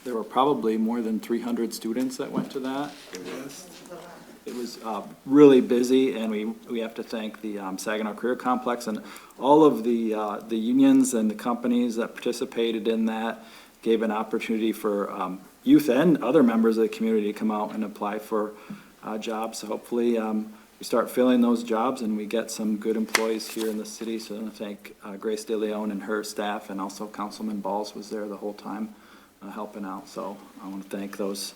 there were probably more than 300 students that went to that. It was really busy, and we have to thank the Saginaw Career Complex and all of the unions and the companies that participated in that, gave an opportunity for youth and other members of the community to come out and apply for jobs. So hopefully we start filling those jobs and we get some good employees here in the city. So I want to thank Grace De Leon and her staff, and also Councilman Balls was there the whole time helping out. So I want to thank those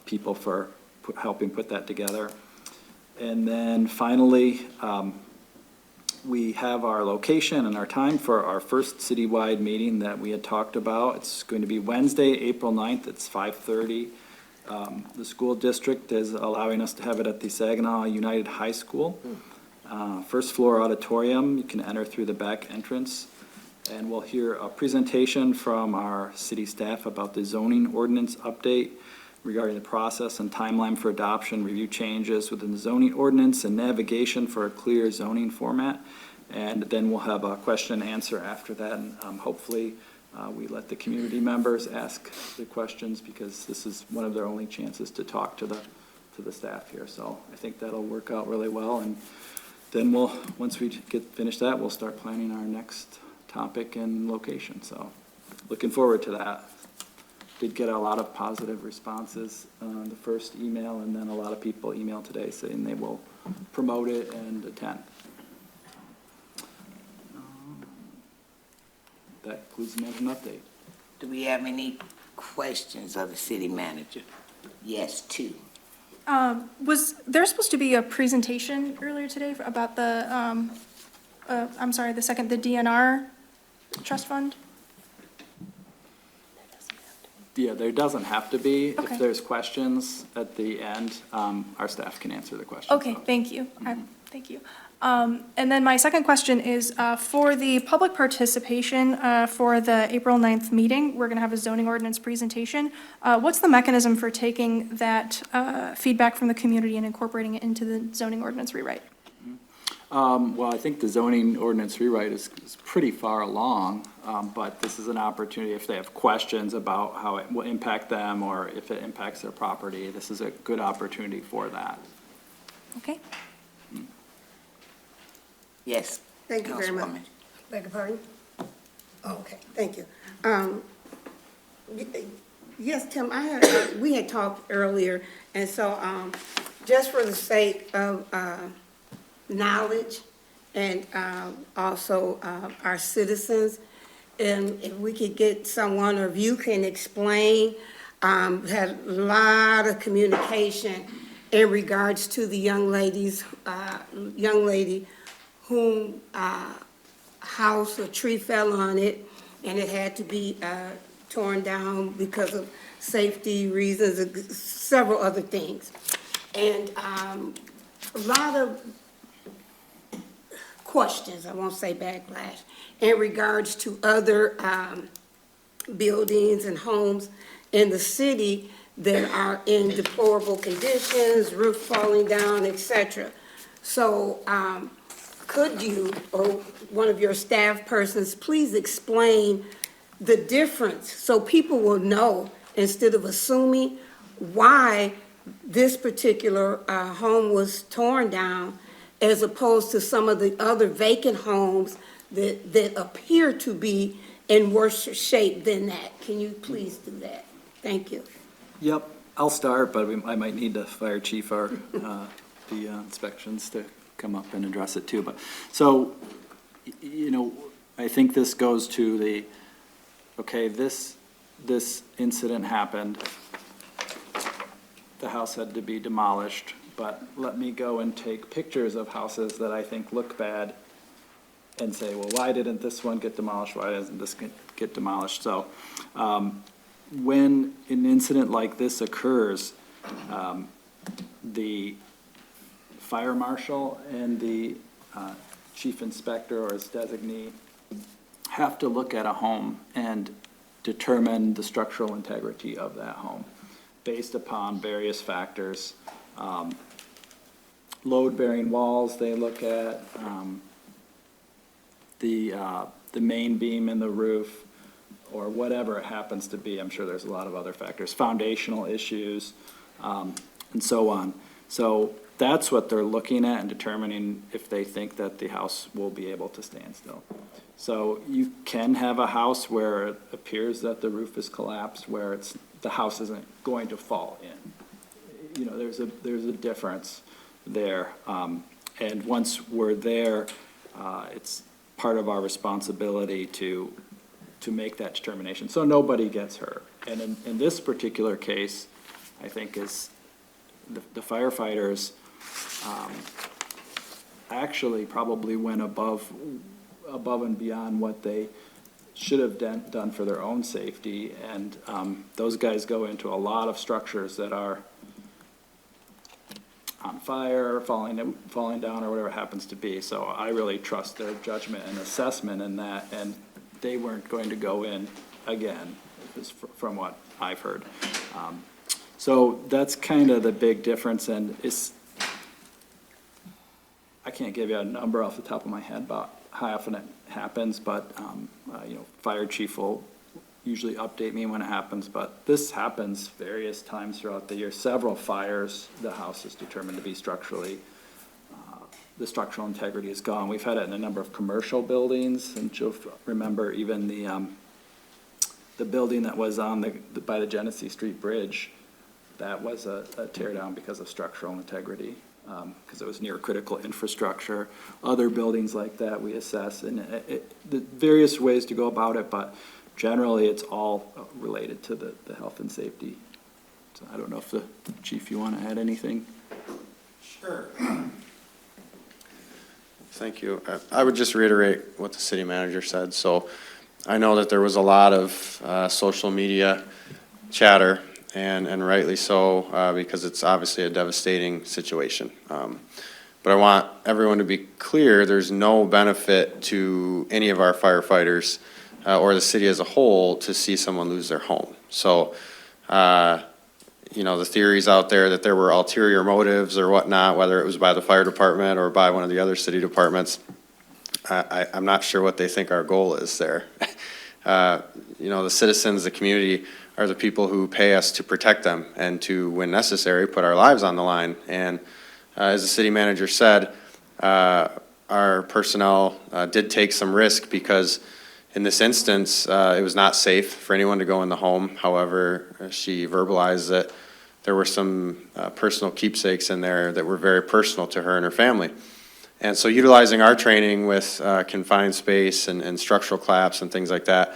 people for helping put that together. And then finally, we have our location and our time for our first citywide meeting that we had talked about. It's going to be Wednesday, April 9th. It's 5:30. The school district is allowing us to have it at the Saginaw United High School. First floor auditorium. You can enter through the back entrance. And we'll hear a presentation from our city staff about the zoning ordinance update regarding the process and timeline for adoption, review changes within the zoning ordinance, and navigation for a clear zoning format. And then we'll have a question and answer after that. And hopefully we let the community members ask the questions, because this is one of their only chances to talk to the staff here. So I think that'll work out really well. And then once we get finished that, we'll start planning our next topic and location. So looking forward to that. Did get a lot of positive responses on the first email, and then a lot of people emailed today saying they will promote it and attend. That concludes the management update. Do we have any questions of the city manager? Yes, two. Was there supposed to be a presentation earlier today about the, the DNR trust fund? Yeah, there doesn't have to be. Okay. If there's questions at the end, our staff can answer the questions. Okay, thank you. Thank you. And then my second question is, for the public participation for the April 9th meeting, we're going to have a zoning ordinance presentation. What's the mechanism for taking that feedback from the community and incorporating it into the zoning ordinance rewrite? Well, I think the zoning ordinance rewrite is pretty far along, but this is an opportunity if they have questions about how it will impact them or if it impacts their property. This is a good opportunity for that. Okay. Yes. Thank you very much. Councilwoman. Beg your pardon? Oh, okay, thank you. Yes, Tim, we had talked earlier, and so, just for the sake of, knowledge and, also, our citizens, and if we could get someone, or if you can explain, had a lot of communication in regards to the young lady whom house or tree fell on it, and it had to be torn down because of safety reasons, several other things. And a lot of questions, I won't say backlash, in regards to other buildings and homes in the city that are in deplorable conditions, roof falling down, etc. So, could you, or one of your staff persons, please explain the difference so people will know, instead of assuming, why this particular home was torn down as opposed to some of the other vacant homes that appear to be in worse shape than that? Can you please do that? Thank you. Yep, I'll start, but I might need the fire chief or the inspections to come up and address it too. But so, I think this goes to this incident happened. the house had to be demolished, but let me go and take pictures of houses that I think look bad and say, well, why didn't this one get demolished? Why doesn't this get demolished? So when an incident like this occurs, the fire marshal and the chief inspector or his designee have to look at a home and determine the structural integrity of that home based upon various factors. Load-bearing walls they look at, the main beam in the roof, or whatever it happens to be. I'm sure there's a lot of other factors, foundational issues, and so on. So that's what they're looking at and determining if they think that the house will be able to stand still. So you can have a house where it appears that the roof is collapsed, where the house isn't going to fall in. You know, there's a difference there. And once we're there, it's part of our responsibility to make that determination, so nobody gets hurt. And in this particular case, I think is the firefighters actually probably went above and beyond what they should have done for their own safety. And those guys go into a lot of structures that are on fire, falling down, or whatever it happens to be. So I really trust their judgment and assessment in that, and they weren't going to go in again, from what I've heard. So that's kind of the big difference, and I can't give you a number off the top of my head about how often it happens, but fire chief will usually update me when it happens, but this happens various times throughout the year. Several fires, the house is determined to be structurally, the structural integrity is gone. We've had it in a number of commercial buildings, and you'll remember even the building that was on by the Genesee Street Bridge, that was a tear down because of structural integrity, because it was near critical infrastructure. Other buildings like that we assess, and the various ways to go about it, but generally it's all related to the health and safety. So I don't know if the chief, you want to add anything? Sure. Thank you. I would just reiterate what the city manager said. So I know that there was a lot of social media chatter, and rightly so, because it's obviously a devastating situation. But I want everyone to be clear, there's no benefit to any of our firefighters or the city as a whole to see someone lose their home. So, the theories out there that there were ulterior motives or whatnot, whether it was by the fire department or by one of the other city departments, I'm not sure what they think our goal is there. The citizens, the community are the people who pay us to protect them and to, when necessary, put our lives on the line. And as the city manager said, our personnel did take some risk because in this instance, it was not safe for anyone to go in the home. However, she verbalized that there were some personal keepsakes in there that were very personal to her and her family. And so utilizing our training with confined space and structural collapse and things like that,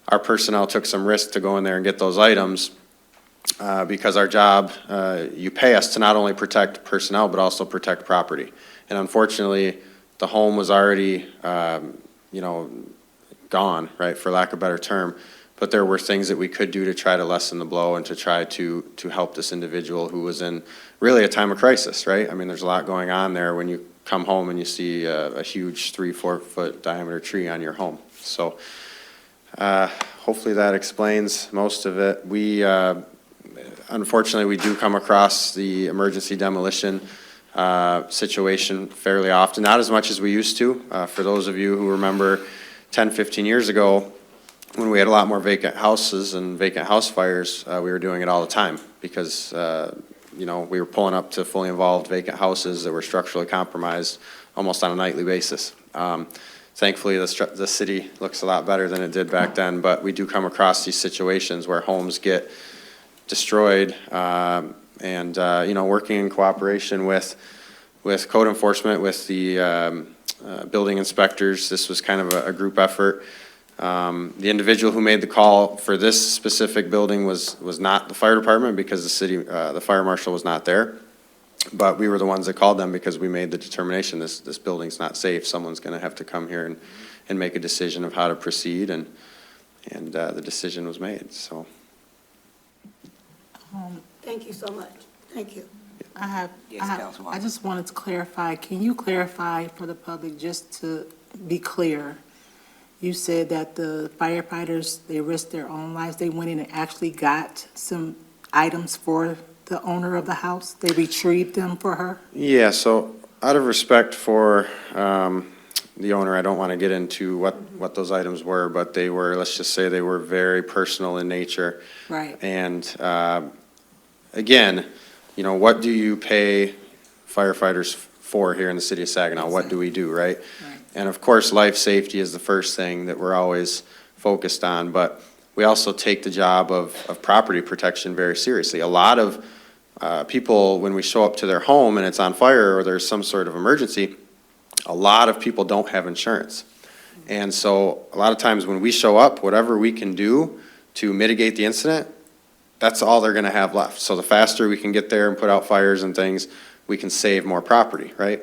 our personnel took some risk to go in there and get those items because our job, you pay us to not only protect personnel, but also protect property. And unfortunately, the home was already, gone, right, for lack of a better term. But there were things that we could do to try to lessen the blow and to try to help this individual who was in really a time of crisis, right? I mean, there's a lot going on there when you come home and you see a huge 3-4 foot diameter tree on your home. So hopefully that explains most of it. We, unfortunately, we do come across the emergency demolition situation fairly often, not as much as we used to. For those of you who remember 10, 15 years ago, when we had a lot more vacant houses and vacant house fires, we were doing it all the time because, we were pulling up to fully involved vacant houses that were structurally compromised almost on a nightly basis. Thankfully, the city looks a lot better than it did back then, but we do come across these situations where homes get destroyed, and working in cooperation with code enforcement, with the building inspectors. This was kind of a group effort. The individual who made the call for this specific building was not the fire department because the fire marshal was not there. But we were the ones that called them because we made the determination this building's not safe. Someone's gonna have to come here and make a decision of how to proceed, and the decision was made, so. Thank you so much. Thank you. Yes, Councilwoman. I just wanted to clarify, can you clarify for the public, just to be clear? You said that the firefighters, they risked their own lives, they went in and actually got some items for the owner of the house? They retrieved them for her? Yeah, so out of respect for the owner, I don't want to get into what those items were, but they were, let's just say they were very personal in nature. Right. And again, you know, what do you pay firefighters for here in the city of Saginaw? What do we do, right? And of course, life safety is the first thing that we're always focused on, but we also take the job of property protection very seriously. A lot of people, when we show up to their home and it's on fire or there's some sort of emergency, a lot of people don't have insurance. And so a lot of times when we show up, whatever we can do to mitigate the incident, that's all they're gonna have left. So the faster we can get there and put out fires and things, we can save more property, right?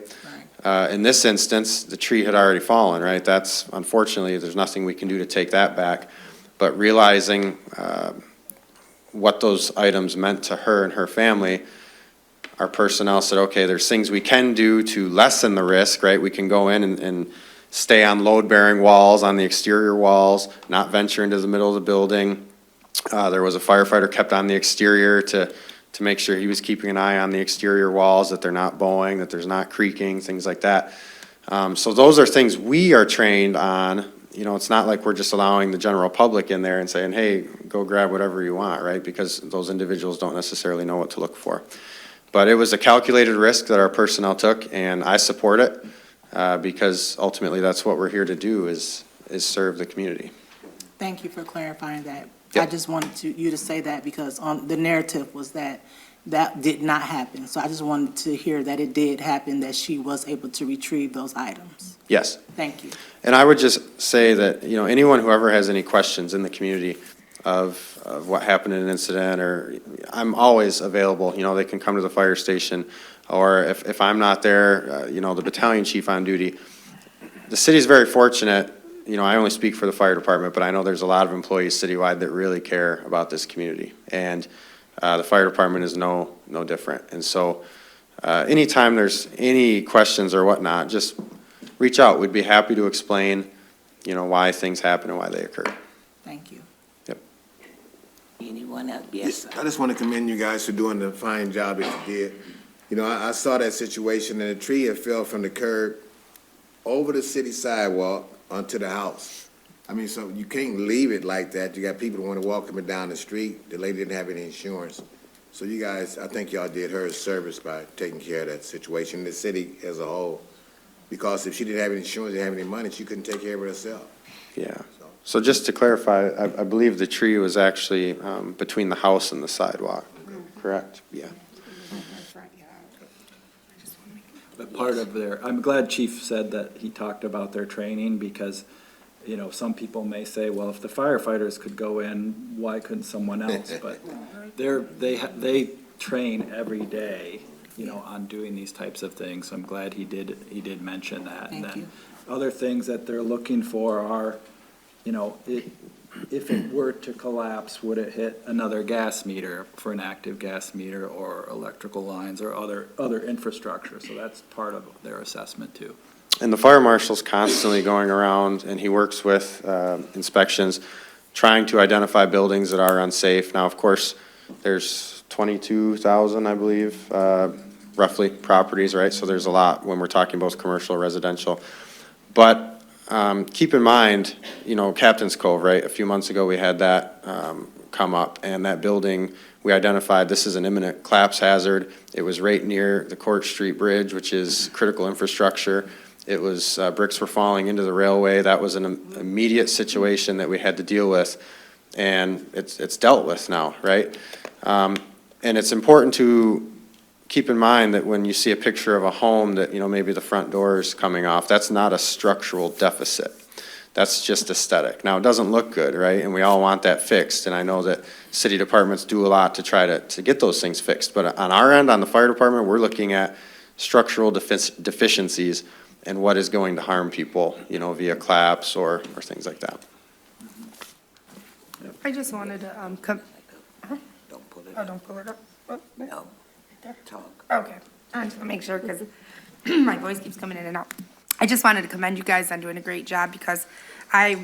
In this instance, the tree had already fallen, right? That's, unfortunately, there's nothing we can do to take that back. But realizing what those items meant to her and her family, our personnel said, okay, there's things we can do to lessen the risk, right? We can go in and stay on load-bearing walls, on the exterior walls, not venture into the middle of the building. There was a firefighter kept on the exterior to make sure he was keeping an eye on the exterior walls, that they're not bowing, that there's not creaking, things like that. So those are things we are trained on. You know, it's not like we're just allowing the general public in there and saying, hey, go grab whatever you want, right? Because those individuals don't necessarily know what to look for. But it was a calculated risk that our personnel took, and I support it because ultimately that's what we're here to do is serve the community. Thank you for clarifying that. Yep. I just wanted you to say that because on the narrative was that did not happen. So I just wanted to hear that it did happen, that she was able to retrieve those items. Yes. Thank you. And I would just say that, you know, anyone who ever has any questions in the community of what happened in an incident, or I'm always available. You know, they can come to the fire station, or if I'm not there, you know, the battalion chief on duty. The city's very fortunate. You know, I only speak for the fire department, but I know there's a lot of employees citywide that really care about this community. And the fire department is no different. And so anytime there's any questions or whatnot, just reach out. We'd be happy to explain, you know, why things happen and why they occur. Thank you. Yep. Anyone else? Yes, sir. I just want to commend you guys for doing the fine job that you did. You know, I saw that situation, and a tree had fell from the curb over the city sidewalk onto the house. I mean, so you can't leave it like that. You got people that want to walk up and down the street. The lady didn't have any insurance. So you guys, I think y'all did her a service by taking care of that situation, the city as a whole. Because if she didn't have any insurance, didn't have any money, she couldn't take care of it herself. Yeah. So just to clarify, I believe the tree was actually between the house and the sidewalk, correct? Yeah. But part of I'm glad Chief said that he talked about their training because, you know, some people may say, well, if the firefighters could go in, why couldn't someone else? But they train every day, you know, on doing these types of things. I'm glad he did mention that. Thank And then you. other things that they're looking for are, you know, if it were to collapse, would it hit another gas meter for an active gas meter or electrical lines or other infrastructure? So that's part of their assessment too. And the fire marshal's constantly going around, and he works with inspections, trying to identify buildings that are unsafe. Now, of course, there's 22,000, I believe, roughly, properties, right? So there's a lot when we're talking both commercial, residential. But keep in mind, you know, Captain's Cove, right? A few months ago, we had that come up, and that building, we identified this is an imminent collapse hazard. It was right near the Court Street Bridge, which is critical infrastructure. It was, bricks were falling into the railway. That was an immediate situation that we had to deal with, and it's dealt with now, right? And it's important to keep in mind that when you see a picture of a home that, you know, maybe the front door is coming off, that's not a structural deficit. That's just aesthetic. Now, it doesn't look good, right? And we all want that fixed, and I know that city departments do a lot to try to get those things fixed. But on our end, on the fire department, we're looking at structural deficiencies and what is going to harm people, you know, via collapse or things like that. I just wanted to, Don't pull it oh, up. don't pull it up. Oh, No, talk. Okay, I just want to make sure, because my voice keeps coming in and out. I just wanted to commend you guys on doing a great job, because I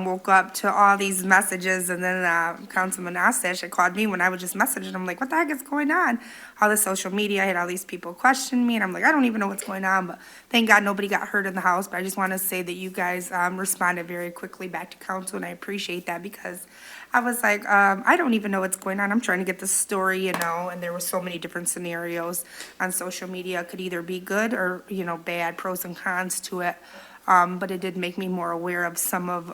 woke up to all these messages, and then Councilman Ostash had called me when I was just messaging. I'm like, what the heck is going on? All the social media, I had all these people question me, and I'm like, I don't even know what's going on, but thank God nobody got hurt in the house. But I just want to say that you guys responded very quickly back to council, and I appreciate that, because I was like, I don't even know what's going on. I'm trying to get the story, you know, and there were so many different scenarios on social media. It could either be good or, you know, bad, pros and cons to it. But it did make me more aware of some of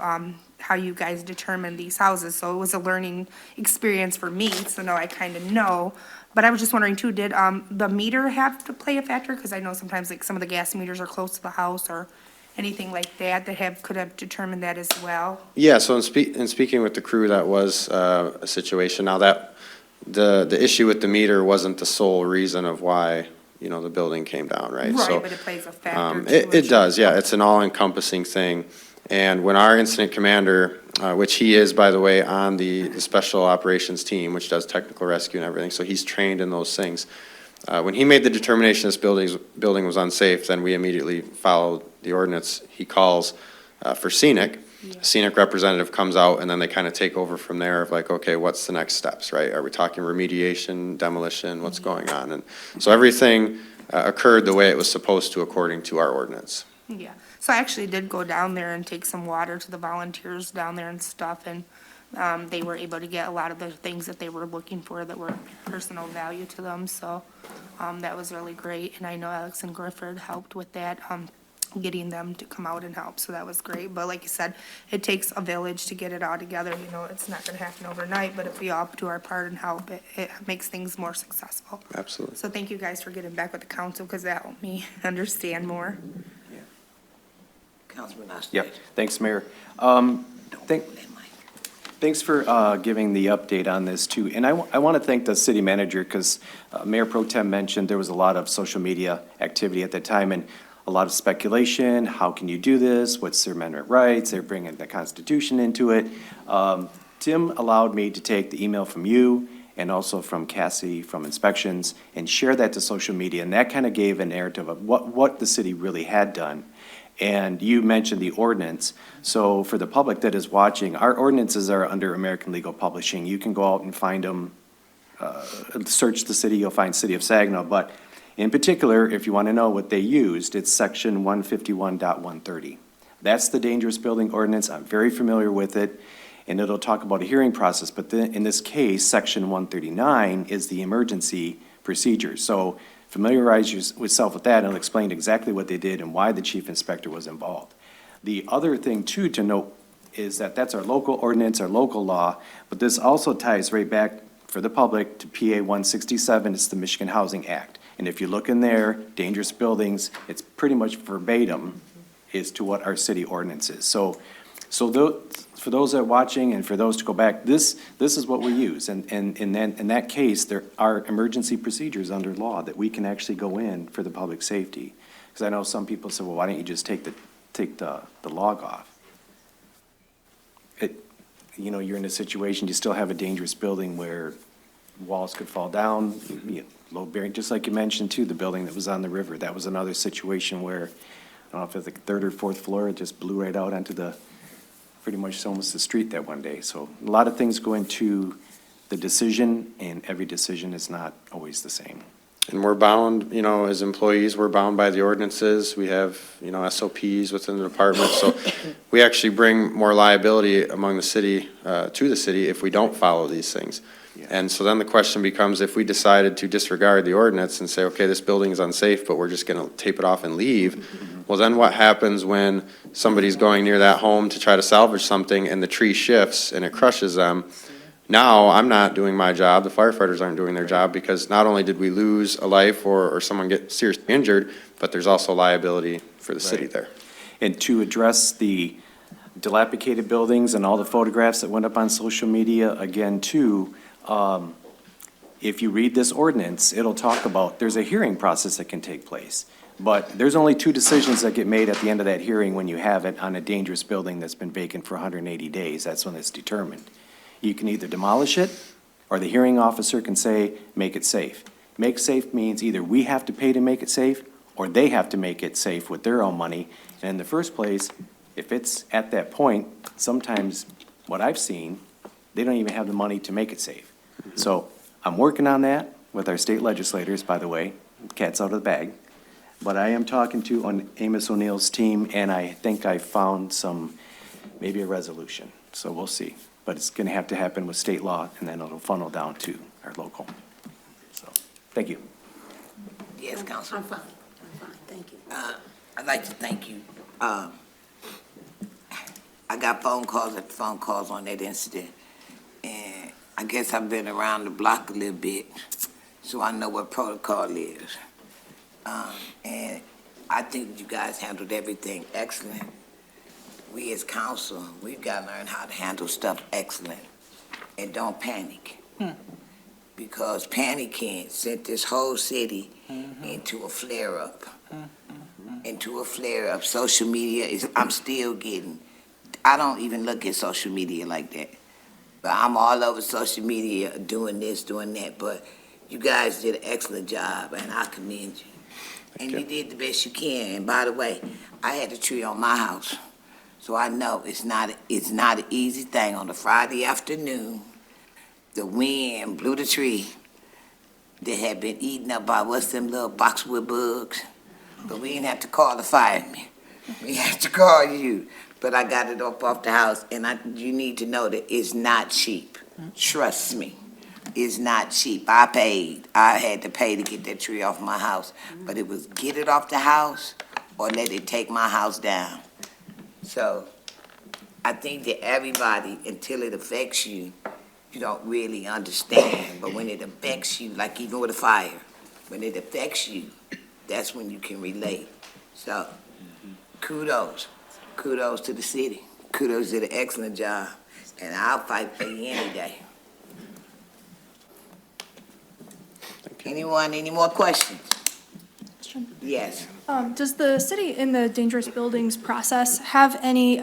how you guys determine these houses. So it was a learning experience for me, so now I kind of know. But I was just wondering too, did the meter have to play a factor? Because I know sometimes like some of the gas meters are close to the house or anything like that could have determined that as well. Yeah, so in speaking with the crew, that was a situation. Now that the issue with the meter wasn't the sole reason of why, you know, the building came down, right? Right, So, but it plays a factor too. It does, yeah. It's an all-encompassing thing. And when our incident commander, which he is, by the way, on the special operations team, which does technical rescue and everything, so he's trained in those things. When he made the determination this building was unsafe, then we immediately followed the ordinance. He calls for scenic. Scenic representative comes out, and then they kind of take over from there of like, okay, what's the next steps, right? Are we talking remediation, demolition, what's going on? And so everything occurred the way it was supposed to according to our ordinance. Yeah, so I actually did go down there and take some water to the volunteers down there and stuff, and they were able to get a lot of the things that they were looking for that were personal value to them, so that was really great. And I know Alex and Grifford helped with that, getting them to come out and help, so that was great. But like you said, it takes a village to get it all together, you know, it's not gonna happen overnight, but if we all do our part and help, it makes things more successful. Absolutely. So thank you guys for getting back with the council, because that helped me understand more. Councilman Ostash. Yep, thanks, Mayor. Don't pull that mic. Thanks for giving the update on this, too. And I want to thank the city manager, because Mayor Pro Tem mentioned there was a lot of social media activity at that time, and a lot of speculation. How can you do this? What's their amendment rights? They're bringing the Constitution into it. Tim allowed me to take the email from you and also from Cassie from Inspections and share that to social media, and that kind of gave a narrative of what the city really had done. And you mentioned the ordinance. So for the public that is watching, our ordinances are under American Legal Publishing. You can go out and find them, search the city, you'll find City of Saginaw. But in particular, if you want to know what they used, it's section 151.130. That's the dangerous building ordinance. I'm very familiar with it, and it'll talk about a hearing process. But then in this case, section 139 is the emergency procedure. So familiarize yourself with that, and it'll explain exactly what they did and why the chief inspector was involved. The other thing, too, to note is that that's our local ordinance, our local law, but this also ties right back for the public to PA 167. It's the Michigan Housing Act. And if you look in there, dangerous buildings, it's pretty much verbatim as to what our city ordinance is. So for those that are watching and for those to go back, this is what we use. And in that case, there are emergency procedures under law that we can actually go in for the public safety. Because I know some people say, well, why don't you just take the log off? You know, you're in a situation, you still have a dangerous building where walls could fall down, low bearing, just like you mentioned too, the building that was on the river. That was another situation where, I don't know if it's the third or fourth floor, it just blew right out onto pretty much almost the street that one day. So a lot of things go into the decision, and every decision is not always the same. And we're bound, you know, as employees, we're bound by the ordinances. We have, you know, SOPs within the department. So we actually bring more liability among the city, to the city, if we don't follow these things. Yeah. And so then the question becomes, if we decided to disregard the ordinance and say, okay, this building is unsafe, but we're just going to tape it off and leave, well, then what happens when somebody's going near that home to try to salvage something and the tree shifts and it crushes them? Now I'm not doing my job, the firefighters aren't doing their job, because not only did we lose a life or someone get seriously injured, but there's also liability for the city there. And to address the dilapidated buildings and all the photographs that went up on social media, again, too, if you read this ordinance, it'll talk about, there's a hearing process that can take place. But there's only two decisions that get made at the end of that hearing when you have it on a dangerous building that's been vacant for 180 days. That's when it's determined. You can either demolish it, or the hearing officer can say, make it safe. Make safe means either we have to pay to make it safe, or they have to make it safe with their own money. And in the first place, if it's at that point, sometimes what I've seen, they don't even have the money to make it safe. So I'm working on that with our state legislators, by the way, cat's out of the bag. But I am talking to on Amos O'Neill's team, and I think I found maybe a resolution. So we'll see. But it's going to have to happen with state law, and then it'll funnel down to our local. So, thank you. Yes, Council. I'm fine, thank you. I'd like to thank you. I got phone calls after phone calls on that incident, and I guess I've been around the block a little bit, so I know what protocol is. And I think you guys handled everything excellent. We as council, we've got to learn how to handle stuff excellent, and don't panic. Because panicking sent this whole city into a flare-up. Social media I'm still getting, I don't even look at social media like that. But I'm all over social media doing this, doing that. But you guys did an excellent job, and I commend you. And you did the best you can. And by the way, I had a tree on my house. So I know it's not an easy thing on a Friday afternoon. The wind blew the tree that had been eaten up by what's them little boxwood bugs. But we didn't have to call the fireman. We had to call you. But I got it off the house, and you need to know that it's not cheap. Trust me. It's not cheap. I had to pay to get that tree off my house. But it was get it off the house or let it take my house down. So I think that everybody, until it affects you, you don't really understand. But when it affects you, like even with a fire, when it affects you, that's when you can relate. So kudos. Kudos to the city. Kudos did an excellent job. And I'll fight for you any day. Anyone, any more questions? Yes. Does the city in the dangerous buildings process have any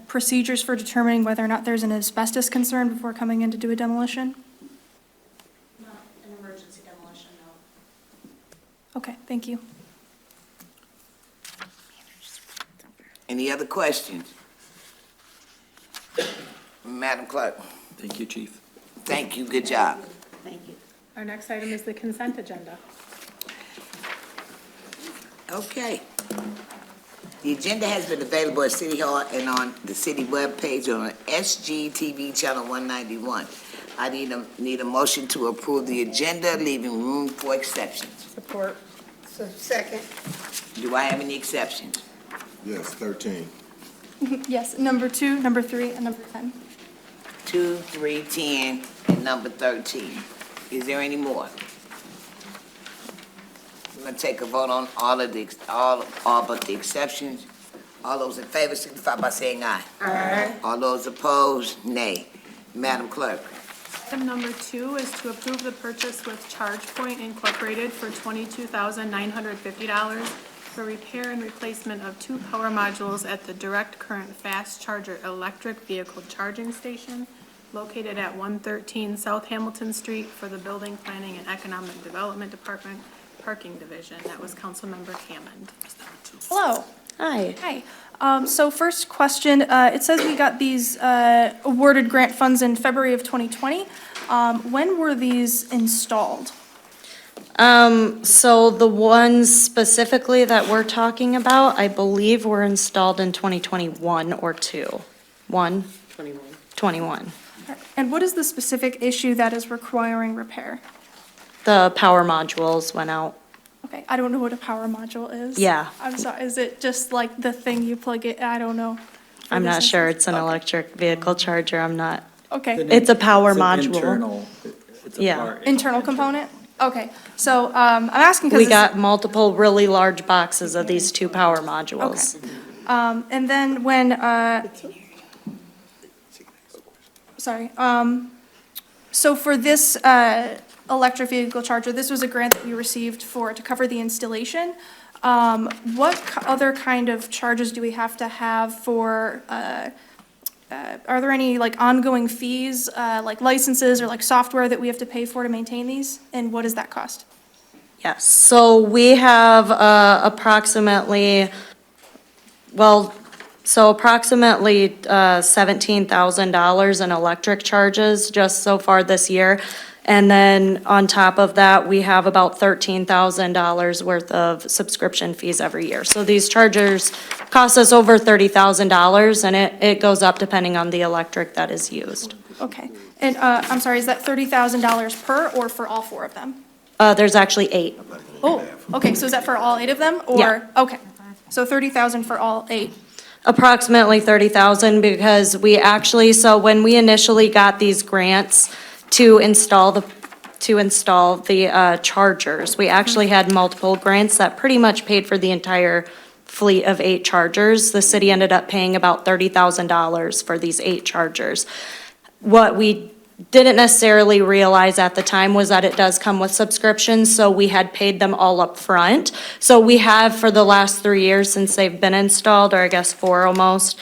procedures for determining whether or not there's an asbestos concern before coming in to do a demolition? Not an emergency demolition, no. Okay, thank you. Any other questions? Madam Clerk? Thank you, Chief. Thank you, good job. Thank you. Our next item is the consent agenda. Okay. The agenda has been available at City Hall and on the city webpage on SGTV Channel 191. I need a motion to approve the agenda, leaving room for exceptions. Support. So, second. Do I have any exceptions? Yes, 13. Yes, number 2, number 3, and number 10. 2, 3, 10, and number 13. Is there any more? We're gonna take a vote on all but the exceptions. All those in favor signify by saying aye. Aye. All those opposed, nay. Madam Clerk. Item number 2 is to approve the purchase with ChargePoint Incorporated for $22,950 for repair and replacement of 2 power modules at the direct current fast charger electric vehicle charging station located at 113 South Hamilton Street for the Building Planning and Economic Development Department Parking Division. That was Councilmember Hammond. Hello. Hi. Hi. So first question, it says we got these awarded grant funds in February of 2020. When were these installed? So the ones specifically that we're talking about, I believe were installed in 2021 or 2. 21. And what is the specific issue that is requiring repair? The power modules went out. Okay, I don't know what a power module is. Yeah. I'm sorry, is it just like the thing you plug it, I don't know. I'm not sure. It's an electric vehicle charger. I'm not. Okay. It's a power It's an module. it's a Yeah. part- Internal component? Okay, so I'm asking because. We got multiple really large boxes of these 2 power modules. And then when sorry. So for this electric vehicle charger, this was a grant that we received to cover the installation. Other kind of charges do we have to have for, are there any like ongoing fees, like licenses or like software that we have to pay for to maintain these? And what does that cost? Yes, so we have approximately $17,000 in electric charges just so far this year. And then on top of that, we have about $13,000 worth of subscription fees every year. So these chargers cost us over $30,000, and it goes up depending on the electric that is used. Okay. And I'm sorry, is that $30,000 per or for all 4 of them? There's actually 8. Oh, okay, so is that for all 8 of them? Or Yeah. okay, so 30,000 for all 8. Approximately 30,000 because so when we initially got these grants to install the chargers, we actually had multiple grants that pretty much paid for the entire fleet of 8 chargers. The city ended up paying about $30,000 for these 8 chargers. What we didn't necessarily realize at the time was that it does come with subscriptions, so we had paid them all up front. So we have for the last 3 years since they've been installed, or I guess 4 almost,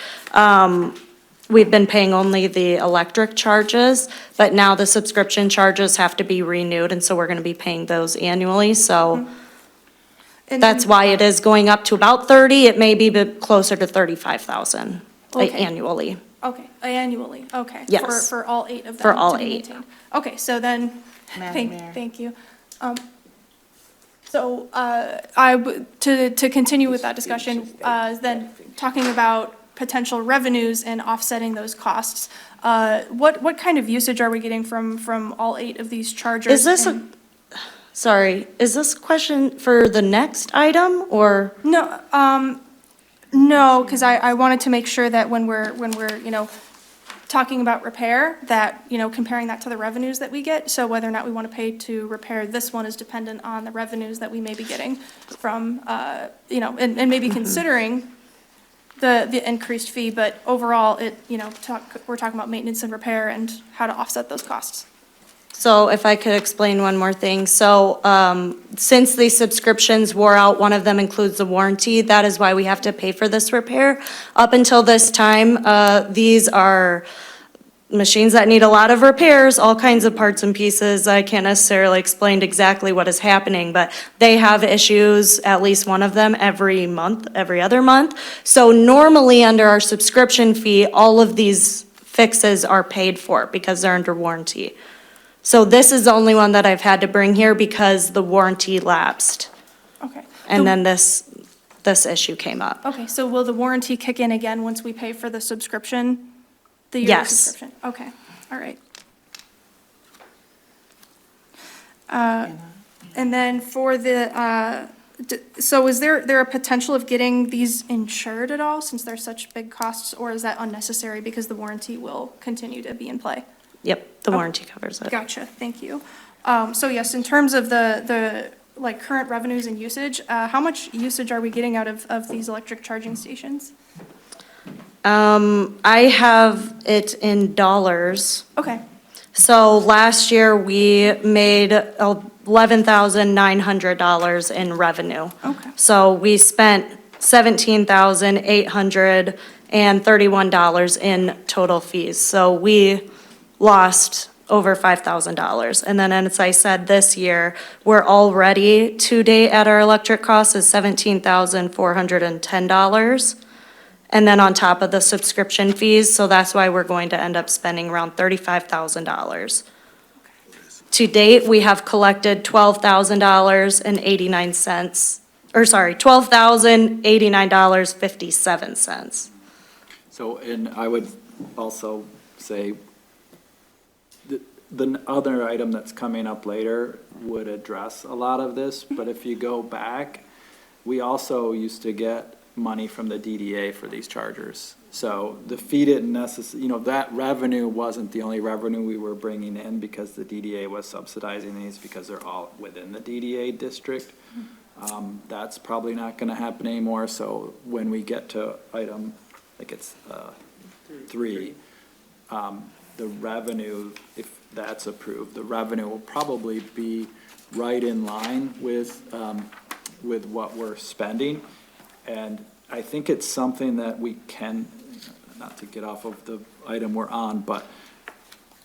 we've been paying only the electric charges, but now the subscription charges have to be renewed, and so we're gonna be paying those annually, so that's why it is going up to about 30. It may be closer to 35,000 annually. Okay, annually, okay. Yes. For all 8 of them? For all to be 8. maintained. Okay, so then, thank you. So, to continue with that discussion, then talking about potential revenues and offsetting those costs, what kind of usage are we getting from all 8 of these chargers? Is this is this question for the next item, or? No, no, because I wanted to make sure that when we're, talking about repair, that, comparing that to the revenues that we get, so whether or not we want to pay to repair this one is dependent on the revenues that we may be getting from, and maybe considering the increased fee, but overall, we're talking about maintenance and repair and how to offset those costs. So if I could explain one more thing. So since the subscriptions wore out, one of them includes the warranty. That is why we have to pay for this repair. Up until this time, these are machines that need a lot of repairs, all kinds of parts and pieces. I can't necessarily explain exactly what is happening, but they have issues, at least one of them, every month, every other month. So normally under our subscription fee, all of these fixes are paid for because they're under warranty. So this is the only one that I've had to bring here because the warranty lapsed. Okay. And then this issue came up. Okay, so will the warranty kick in again once we pay for the subscription? The yearly Yes. subscription? Okay, all right. And then for so is there a potential of getting these insured at all since they're such big costs, or is that unnecessary because the warranty will continue to be in play? Yep, the warranty covers it. Gotcha, thank you. So yes, in terms of the current revenues and usage, how much usage are we getting out of these electric charging stations? I have it in dollars. Okay. So last year, we made $11,900 in revenue. Okay. So we spent $17,831 in total fees. So we lost over $5,000. And then, as I said, this year, we're already to date at our electric cost is $17,410. And then on top of the subscription fees, so that's why we're going to end up spending around $35,000. To date, we have collected $12,000.89, or sorry, $12,089.57. So, and I would also say the other item that's coming up later would address a lot of this, but if you go back, we also used to get money from the DDA for these chargers. So the fee didn't necessarily, that revenue wasn't the only revenue we were bringing in because the DDA was subsidizing these because they're all within the DDA district. That's probably not gonna happen anymore, so when we get to item, like it's 3, the revenue, if that's approved, the revenue will probably be right in line with what we're spending. And I think it's something that we can, not to get off of the item we're on, but,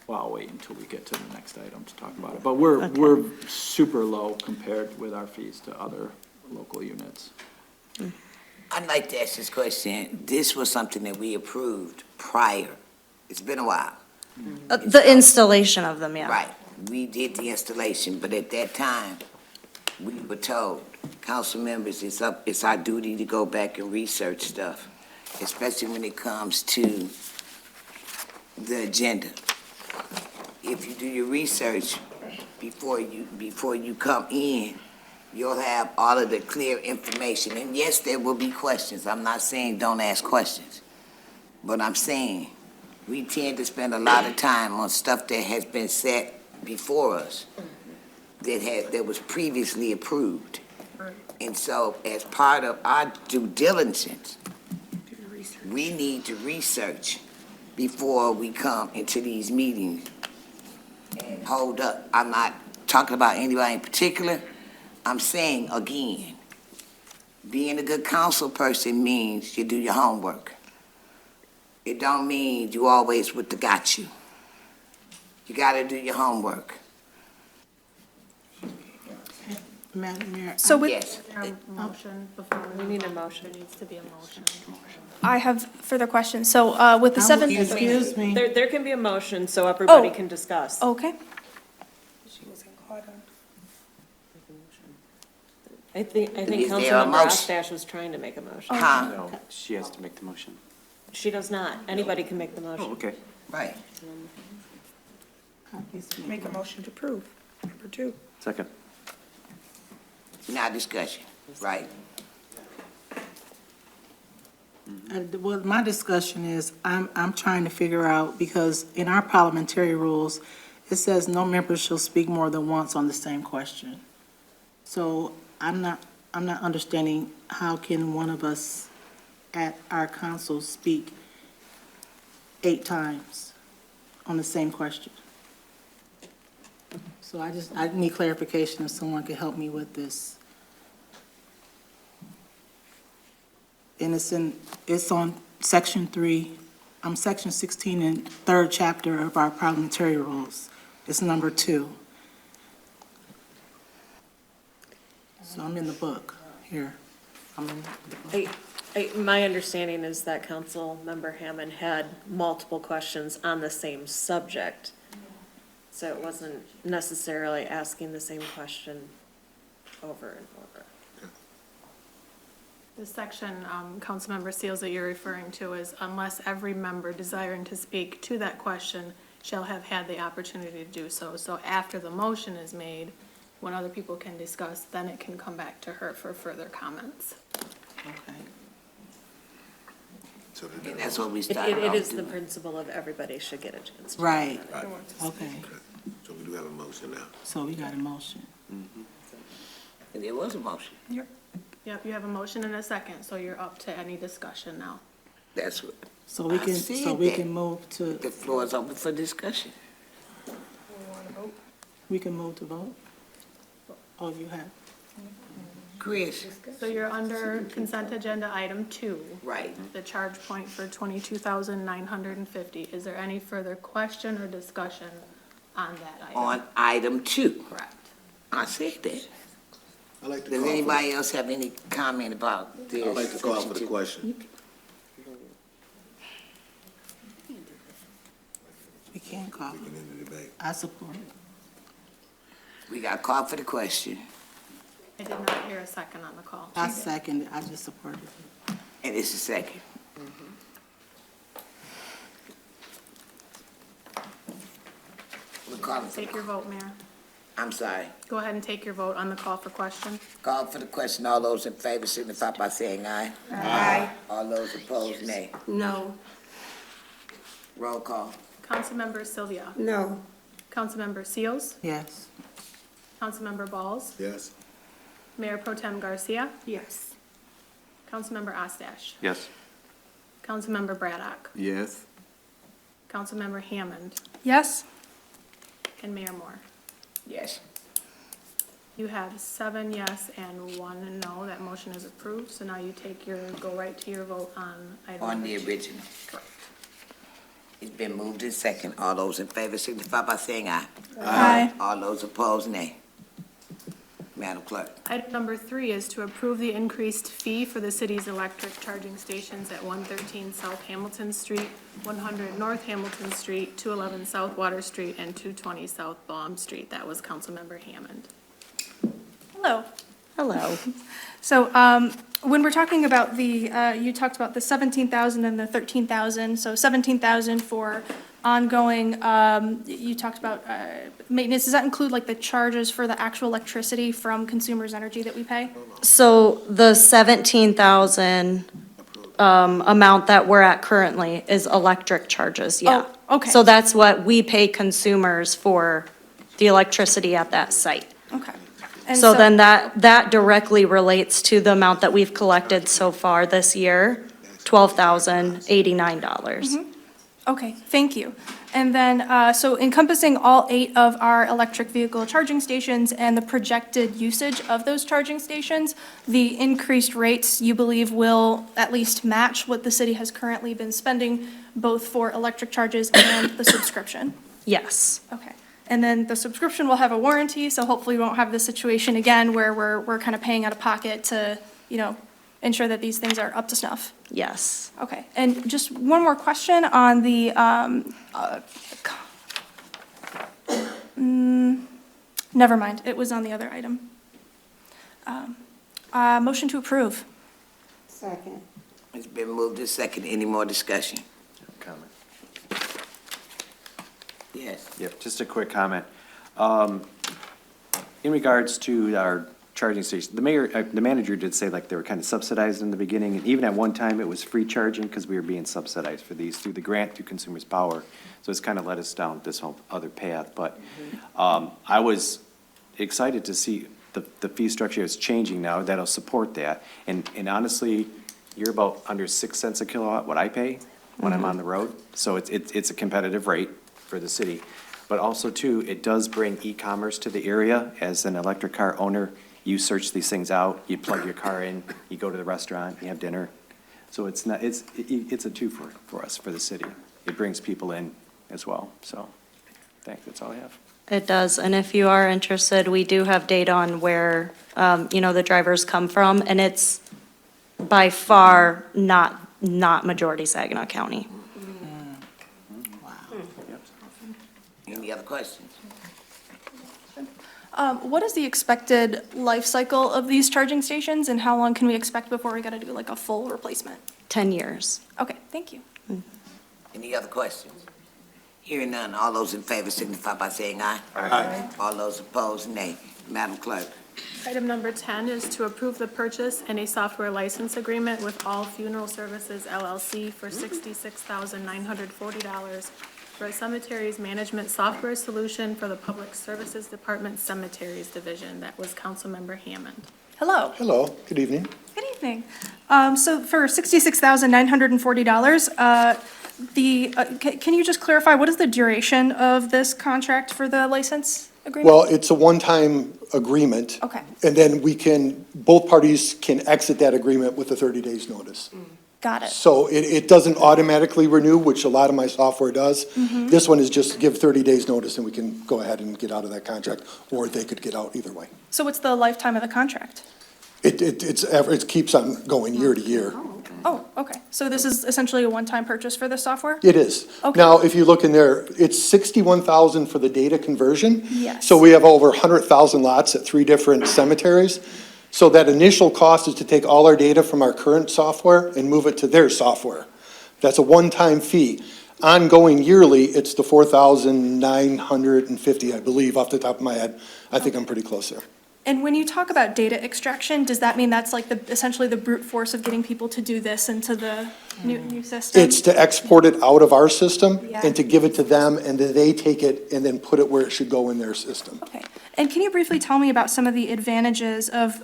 well, I'll wait until we get to the next item to talk about it. But we're super low compared with our fees to other local units. I'd like to ask this question. This was something that we approved prior. It's been a while. The installation of them, yeah. Right. We did the installation, but at that time, we were told, council members, it's our duty to go back and research stuff, especially when it comes to the agenda. If you do your research before you come in, you'll have all of the clear information. And yes, there will be questions. I'm not saying don't ask questions. But I'm saying we tend to spend a lot of time on stuff that has been set before us, that was previously approved. And so as part of our due diligence, we need to research before we come into these meetings. And hold up, I'm not talking about anybody in particular. I'm saying again, being a good council person means you do your homework. It don't mean you always with the got you. You gotta do your homework. Madam Mayor. So with, Yes. Motion before. We need a motion. There needs to be a motion. I have further questions. So with the seventh. Excuse me. There can be a motion so everybody Oh. can discuss. Okay. I think Is there a Councilmember motion? Ostash was trying to make a motion. Huh? No, she has to make the motion. She does not. Anybody can make the motion. Oh, okay. Right. Make a motion to approve. Number 2. Second. Now discussion, right? Well, my discussion is, I'm trying to figure out, because in our parliamentary rules, it says no member shall speak more than once on the same question. So I'm not understanding how can one of us at our council speak 8 times on the same question? So I need clarification if someone could help me with this. And it's on section 3, section 16 and 3rd chapter of our parliamentary rules. It's number 2. So I'm in the book here. I'm in the book. My understanding is that Councilmember Hammond had multiple questions on the same subject. So it wasn't necessarily asking the same question over and over. The section, Councilmember Seals, that you're referring to is unless every member desiring to speak to that question shall have had the opportunity to do so. So after the motion is made, when other people can discuss, then it can come back to her for further comments. Okay. And that's what we started It off is the doing. principle of everybody should get a chance to. Right. Okay. So we do have a motion now. So we got a motion. And there was a motion. Yep, you have a motion and a second, so you're up to any discussion now. That's what, So we I can, said so we that. can move to, the floor is open for discussion. we can move to vote? Oh, you have. Chris, So you're under consent agenda item 2. right. The charge point for 22,950. Is there any further question or discussion on that item? On item 2. Correct. I said that. I'd like to Does call for, anybody else have any comment about this? I'd like to call for the question. We can call. We can end the debate. I support it. We got called for the question, I did not hear a second on the call. I second it. I just supported it. and it's a second. We're calling for, Take your vote, Mayor. I'm sorry. Go ahead and take your vote on the call for question. Call for the question. All those in favor signify by saying aye. Aye. All those opposed, nay. No. Roll call. Councilmember Sylvia. No. Councilmember Seals. Yes. Councilmember Balls. Yes? Mayor Pro Tem Garcia. Yes. Councilmember Ostash. Yes. Councilmember Braddock. Yes. Councilmember Hammond, Yes? and Mayor Moore. Yes. You have 7 yes and 1 no. That motion is approved. So now you go right to your vote on item On number the 2. original. Correct. It's been moved in second. All those in favor signify by saying aye. Aye. All those opposed, nay. Madam Clerk. Item number 3 is to approve the increased fee for the city's electric charging stations at 113 South Hamilton Street, 100 North Hamilton Street, 211 South Water Street, and 220 South Baum Street. That was Councilmember Hammond. Hello. Hello. So when we're talking about you talked about the 17,000 and the 13,000, so 17,000 for ongoing, you talked about maintenance. Does that include like the charges for the actual electricity from Consumers Energy that we pay? So the 17,000 amount that we're at currently is electric charges, yeah. Oh, okay. So that's what we pay consumers for the electricity at that site. Okay. And So then that directly relates to the amount that we've collected so far this year, $12,089. Okay, thank you. And then, so encompassing all 8 of our electric vehicle charging stations and the projected usage of those charging stations, the increased rates you believe will at least match what the city has currently been spending, both for electric charges and the subscription? Yes. Okay. And then the subscription will have a warranty, so hopefully we won't have this situation again where we're kind of paying out of pocket to, ensure that these things are up to snuff. Yes. Okay, and just one more question on the, never mind, it was on the other item. Motion to approve. Second. It's been moved in second. Any more discussion? Comment. Yes. Yep, just a quick comment. In regards to our charging stations, the manager did say like they were kind of subsidized in the beginning, and even at one time it was free charging because we were being subsidized for these through the grant through Consumers Power. So it's kind of led us down this whole other path, but I was excited to see the fee structure is changing now. That'll support that. And honestly, you're about under 6 cents a kilowatt what I pay when I'm on the road. So it's a competitive rate for the city. But also too, it does bring e-commerce to the area. As an electric car owner, you search these things out, you plug your car in, you go to the restaurant, you have dinner. So it's a twofer for us, for the city. It brings people in as well. So, thanks, that's all I have. It does, and if you are interested, we do have data on where, the drivers come from, and it's by far not majority Saginaw County. Wow. Any other questions? What is the expected life cycle of these charging stations, and how long can we expect before we gotta do like a full replacement? 10 years. Okay, thank you. Any other questions? Hearing none, all those in favor signify by saying aye. Aye. All those opposed, nay. Madam Clerk. Item number 10 is to approve the purchase and a software license agreement with All Funeral Services LLC for $66,940 for a cemeteries management software solution for the Public Services Department Cemeteries Division. That was Councilmember Hammond. Hello. Hello, good evening. Good evening. So for $66,940, can you just clarify, what is the duration of this contract for the license agreement? Well, it's a one-time agreement. Okay. And then both parties can exit that agreement with a 30 days notice. Got it. So it doesn't automatically renew, which a lot of my software does. This one is just give 30 days notice and we can go ahead and get out of that contract, or they could get out either way. So what's the lifetime of the contract? It keeps on going year to year. Oh, okay. So this is essentially a one-time purchase for the software? It is. Okay. Now, if you look in there, it's 61,000 for the data conversion. Yes. So we have over 100,000 lots at 3 different cemeteries. So that initial cost is to take all our data from our current software and move it to their software. That's a one-time fee. Ongoing yearly, it's the 4,950, I believe, off the top of my head. I think I'm pretty close there. And when you talk about data extraction, does that mean that's like essentially the brute force of getting people to do this into the new system? It's to export it out of our system Yeah. and to give it to them, and then they take it and then put it where it should go in their system. Okay. And can you briefly tell me about some of the advantages of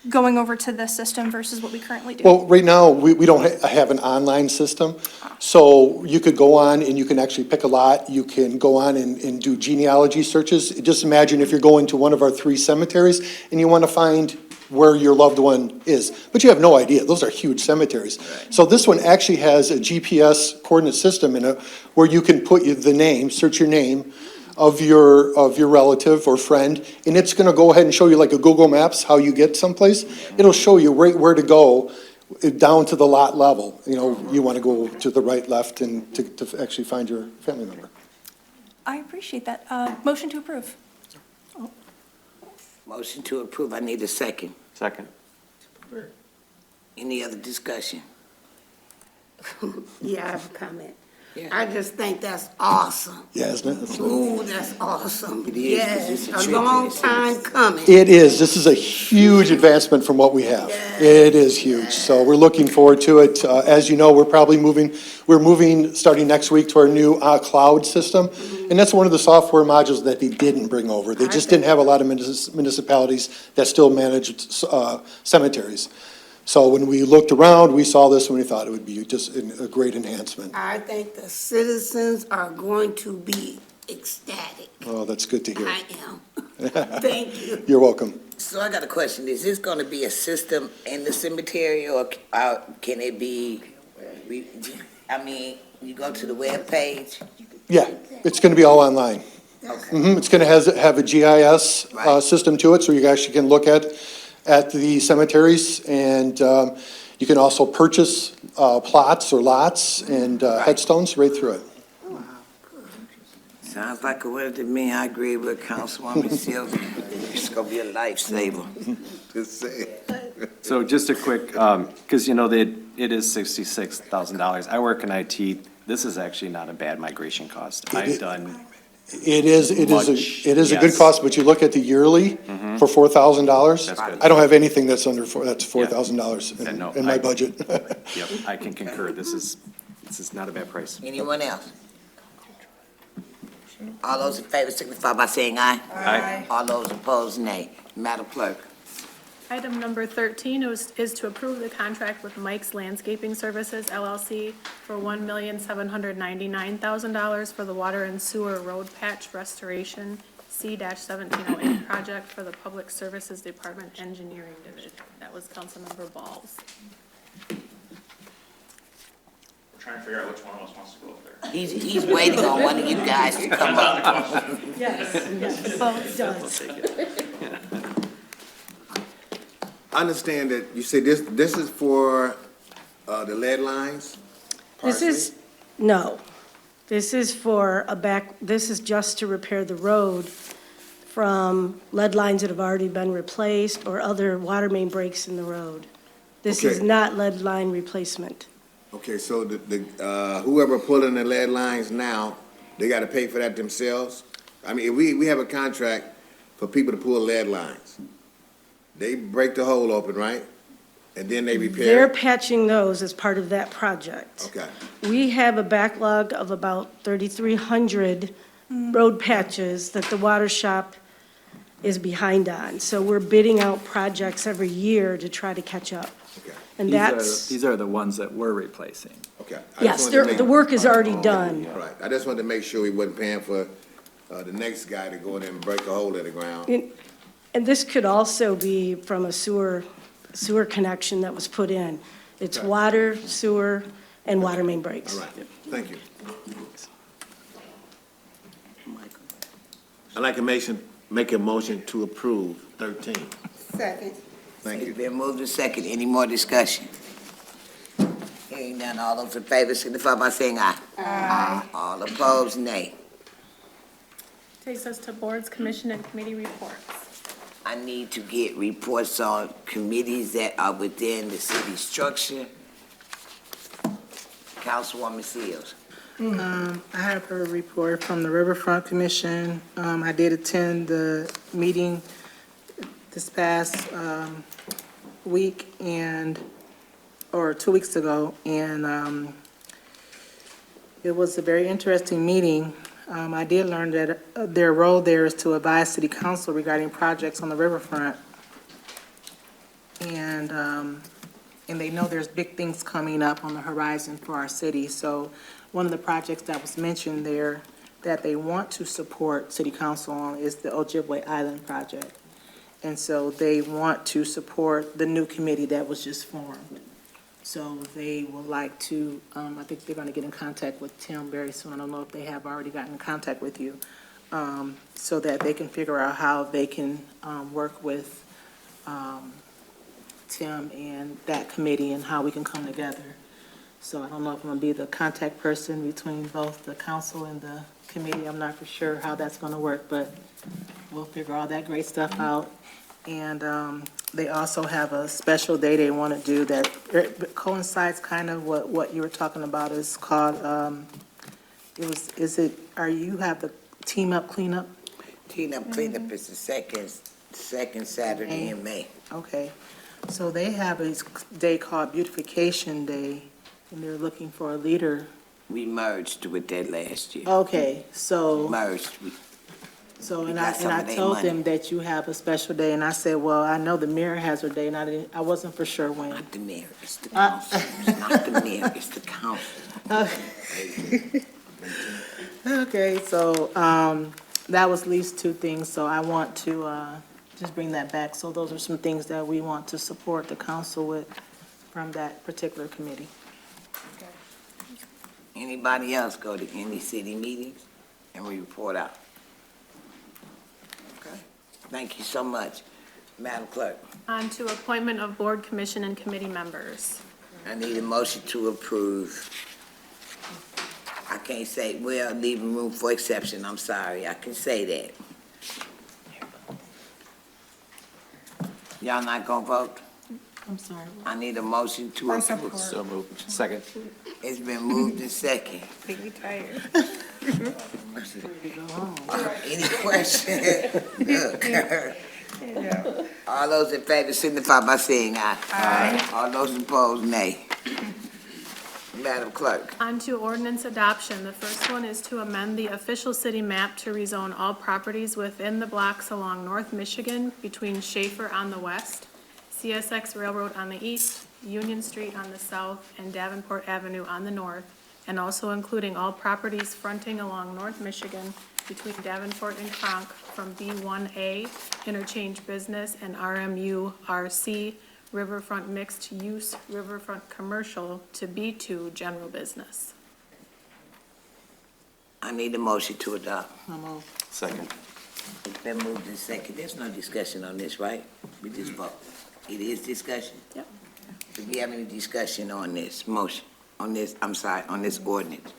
going over to this system versus what we currently do? Well, right now, we don't have an online system, so you could go on and you can actually pick a lot. You can go on and do genealogy searches. Just imagine if you're going to one of our 3 cemeteries and you want to find where your loved one is, but you have no idea. Those are huge cemeteries. So this one actually has a GPS coordinate system in it where you can put the name, search your name of your relative or friend, and it's gonna go ahead and show you like a Google Maps, how you get someplace. It'll show you right where to go, down to the lot level. You know, you wanna go to the right, left, and to actually find your family member. I appreciate that. Motion to approve. Motion to approve, I need a second. Second. Any other discussion? Yeah, I have a comment. Yeah. I just think that's awesome. Yeah, isn't it? That's right. Ooh, that's awesome. It is, 'cause Yes, it's a a trip long and it's- time coming. It is. This is a huge advancement from what we have. It is huge. So we're looking forward to it. As you know, we're moving starting next week to our new cloud system. And that's one of the software modules that they didn't bring over. They just didn't have a lot of municipalities that still managed cemeteries. So when we looked around, we saw this and we thought it would be just a great enhancement. I think the citizens are going to be ecstatic. Oh, that's good to hear. I am. Thank you. You're welcome. So I got a question. Is this gonna be a system in the cemetery or can it be, you go to the webpage? Yeah, it's going to be all online. It's going to have a GIS system to it, so you actually can look at the cemeteries, and you can also purchase plots or lots and headstones right through it. Sounds like a winner to me. I agree with Councilwoman Silver. It's gonna be a lifesaver. Just say it. So just a quick, because you know, it is $66,000. I work in IT. This is actually not a bad migration cost. I've done. It is a good yes. cost, but you look at the yearly for $4,000. That's good. I don't have anything that's that's $4,000 in my budget. Yep, I can concur. This is not a bad price. Anyone else? All those in favor signify by saying aye. Aye. All those opposed, nay. Madam Clerk. Item number 13 is to approve the contract with Mike's Landscaping Services LLC for $1,799,000 for the water and sewer road patch restoration C-1708 project for the Public Services Department Engineering Division. That was Councilmember Balls. Trying to figure out which one of us wants to go up there. He's waiting on one of you guys to come up. Yes, both does. I understand that you say this is for, the lead lines? This is, no, this is for this is just to repair the road from lead lines that have already been replaced or other water main breaks in the road. This is Okay. not lead line replacement. Okay, so whoever pulling the lead lines now, they gotta pay for that themselves? I mean, we have a contract for people to pull lead lines. They break the hole open, right? And then they repair They're it? patching those as part of that project. Okay, We have a backlog of about 3,300 road patches that the water shop is behind on. So we're bidding out projects every year to try to catch up. okay, And These are the ones that we're replacing. okay. yes, the work is already done. All right, I just wanted to make sure we wasn't paying for, the next guy to go in and break a hole in the ground. And this could also be from a sewer connection that was put in. It's Okay. water, sewer, and water main breaks. All right, thank you. I'd like to make a motion to approve 13. Second. Thank you. It's been moved and second. Any more discussion? Hearing none, all those in favor signify by saying aye. Aye. All opposed, nay. Takes us to boards, commission, and committee reports. I need to get reports on committees that are within the city structure. Councilwoman Seals. I have a report from the Riverfront Commission. I did attend the meeting this past week or 2 weeks ago, and it was a very interesting meeting. I did learn that their role there is to advise city council regarding projects on the riverfront. And they know there's big things coming up on the horizon for our city. So one of the projects that was mentioned there that they want to support city council on is the Ojibwe Island project. And so they want to support the new committee that was just formed. So they would like to, I think they're going to get in contact with Tim very soon. I don't know if they have already gotten in contact with you, so that they can figure out how they can work with Tim and that committee and how we can come together. So I don't know if I'm going to be the contact person between both the council and the committee. I'm not for sure how that's going to work, but we'll figure all that great stuff out. And they also have a special day they want to do that coincides kind of what you were talking about. Is called, you have the Team Up Cleanup? Team Up Cleanup is the second Saturday in May. Okay. So they have a day called Beautification Day, and they're looking for a leader. We merged with that last year. Okay, so. Merged. So, We and got some I of their told money. them that you have a special day, and I said, well, I know the mayor has her day, and I wasn't for sure when. Not the mayor, it's the council. It's not the mayor, it's the council. Okay, so, that was at least two things, so I want to, just bring that back. So those are some things that we want to support the council with from that particular committee. Anybody else go to any city meetings and we report out? Okay. Thank you so much. Madam Clerk, On to appointment of board, commission, and committee members. I need a motion to approve. I can't say, well, leaving room for exception, I'm sorry, I can say that. Y'all not gonna vote? I'm sorry. I need a motion to approve. So moved. Second. It's been moved and second. Make me tired. Any questions? All those in favor signify by saying aye. Aye. All those opposed, nay. Madam Clerk, On to ordinance adoption. The first one is to amend the official city map to rezone all properties within the blocks along North Michigan between Schaefer on the west, CSX Railroad on the east, Union Street on the south, and Davenport Avenue on the north, and also including all properties fronting along North Michigan between Davenport and Cronk from B1A Interchange Business and RMU RC Riverfront Mixed Use Riverfront Commercial to B2 General Business. I need a motion to adopt. Second. It's been moved and second. There's no discussion on this, right? We just vote. It is discussion? Yep. Do we have any discussion on this motion, on this, I'm sorry, on this ordinance?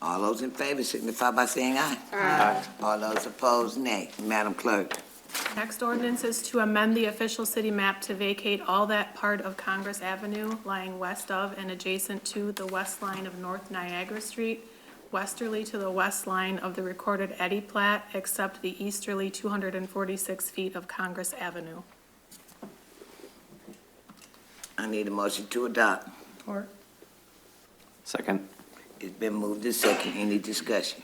All those in favor signify by saying aye. Aye. All those opposed, nay. Madam Clerk, Next ordinance is to amend the official city map to vacate all that part of Congress Avenue lying west of and adjacent to the west line of North Niagara Street, westerly to the west line of the recorded Eddy Plat, except the easterly 246 feet of Congress Avenue. I need a motion to adopt. Second. It's been moved and second. Any discussion?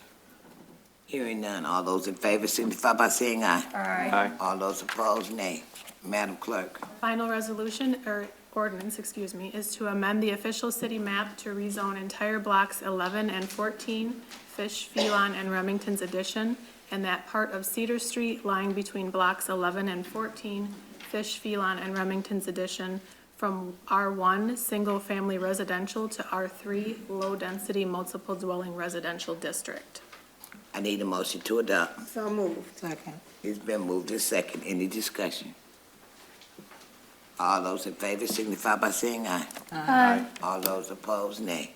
Hearing none. All those in favor signify by saying aye. Aye. All those opposed, nay. Madam Clerk, Final resolution, or ordinance, is to amend the official city map to rezone entire blocks 11 and 14, Fish, Phelan, and Remington's addition, and that part of Cedar Street lying between blocks 11 and 14, Fish, Phelan, and Remington's addition, from R1, single-family residential, to R3, low-density, multiple dwelling residential district. I need a motion to adopt. So moved. Second. It's been moved and second. Any discussion? All those in favor signify by saying aye. Aye. All those opposed, nay.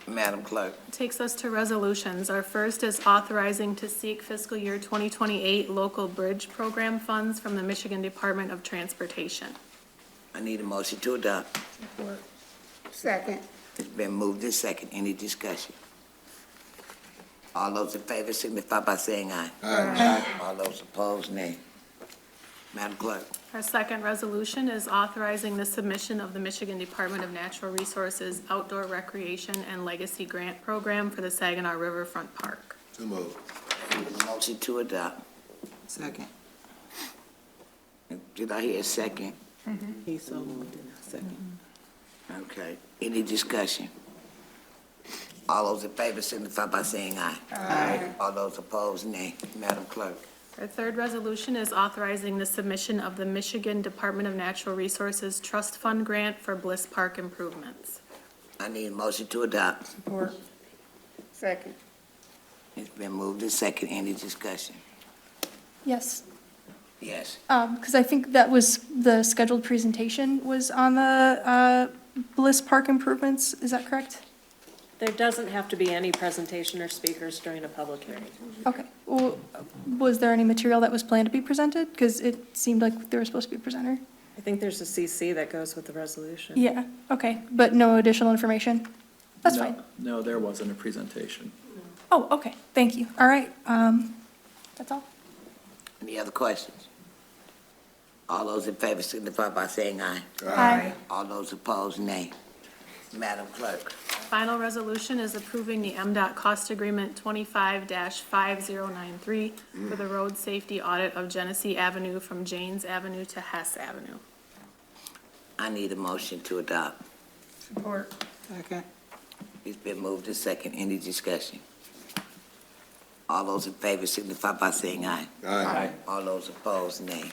Madam Clerk, Takes us to resolutions. Our first is authorizing to seek fiscal year 2028 local bridge program funds from the Michigan Department of Transportation. I need a motion to adopt. Second. It's been moved and second. Any discussion? All those in favor signify by saying aye. Aye. All those opposed, nay. Madam Clerk. Our second resolution is authorizing the submission of the Michigan Department of Natural Resources Outdoor Recreation and Legacy Grant Program for the Saginaw Riverfront Park. So moved. Need a motion to adopt. Second. Did I hear a second? He so moved in a second. Okay. Any discussion? All those in favor signify by saying aye. Aye. All those opposed, nay. Madam Clerk. Our third resolution is authorizing the submission of the Michigan Department of Natural Resources Trust Fund Grant for Bliss Park improvements. I need a motion to adopt. Support. Second. It's been moved and second. Any discussion? Yes, Yes. because I think that was the scheduled presentation was on the Bliss Park improvements. Is that correct? There doesn't have to be any presentation or speakers during a public hearing. Okay. Well, was there any material that was planned to be presented? Because it seemed like there was supposed to be a presenter. I think there's a CC that goes with the resolution. Yeah, okay, but no additional information? That's No, fine. No, there wasn't a presentation. Oh, okay, thank you. All right, that's all. Any other questions? All those in favor signify by saying aye. Aye. All those opposed, nay. Madam Clerk. Final resolution is approving the MDOT cost agreement 25-5093 for the road safety audit of Genesee Avenue from Janes Avenue to Hess Avenue. I need a motion to adopt. Support. Second. It's been moved and second. Any discussion? All those in favor signify by saying aye. Aye. All those opposed, nay.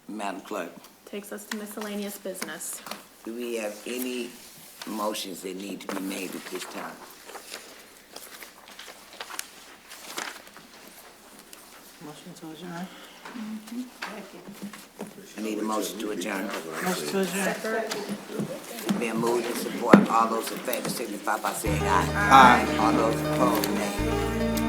Madam Clerk, Takes us to miscellaneous business. do we have any motions that need to be made at this time? Motion to adjourn. I need a motion to adjourn. Motion to adjourn. Been moved and support. All those in favor signify by saying aye. Aye. All those opposed, nay.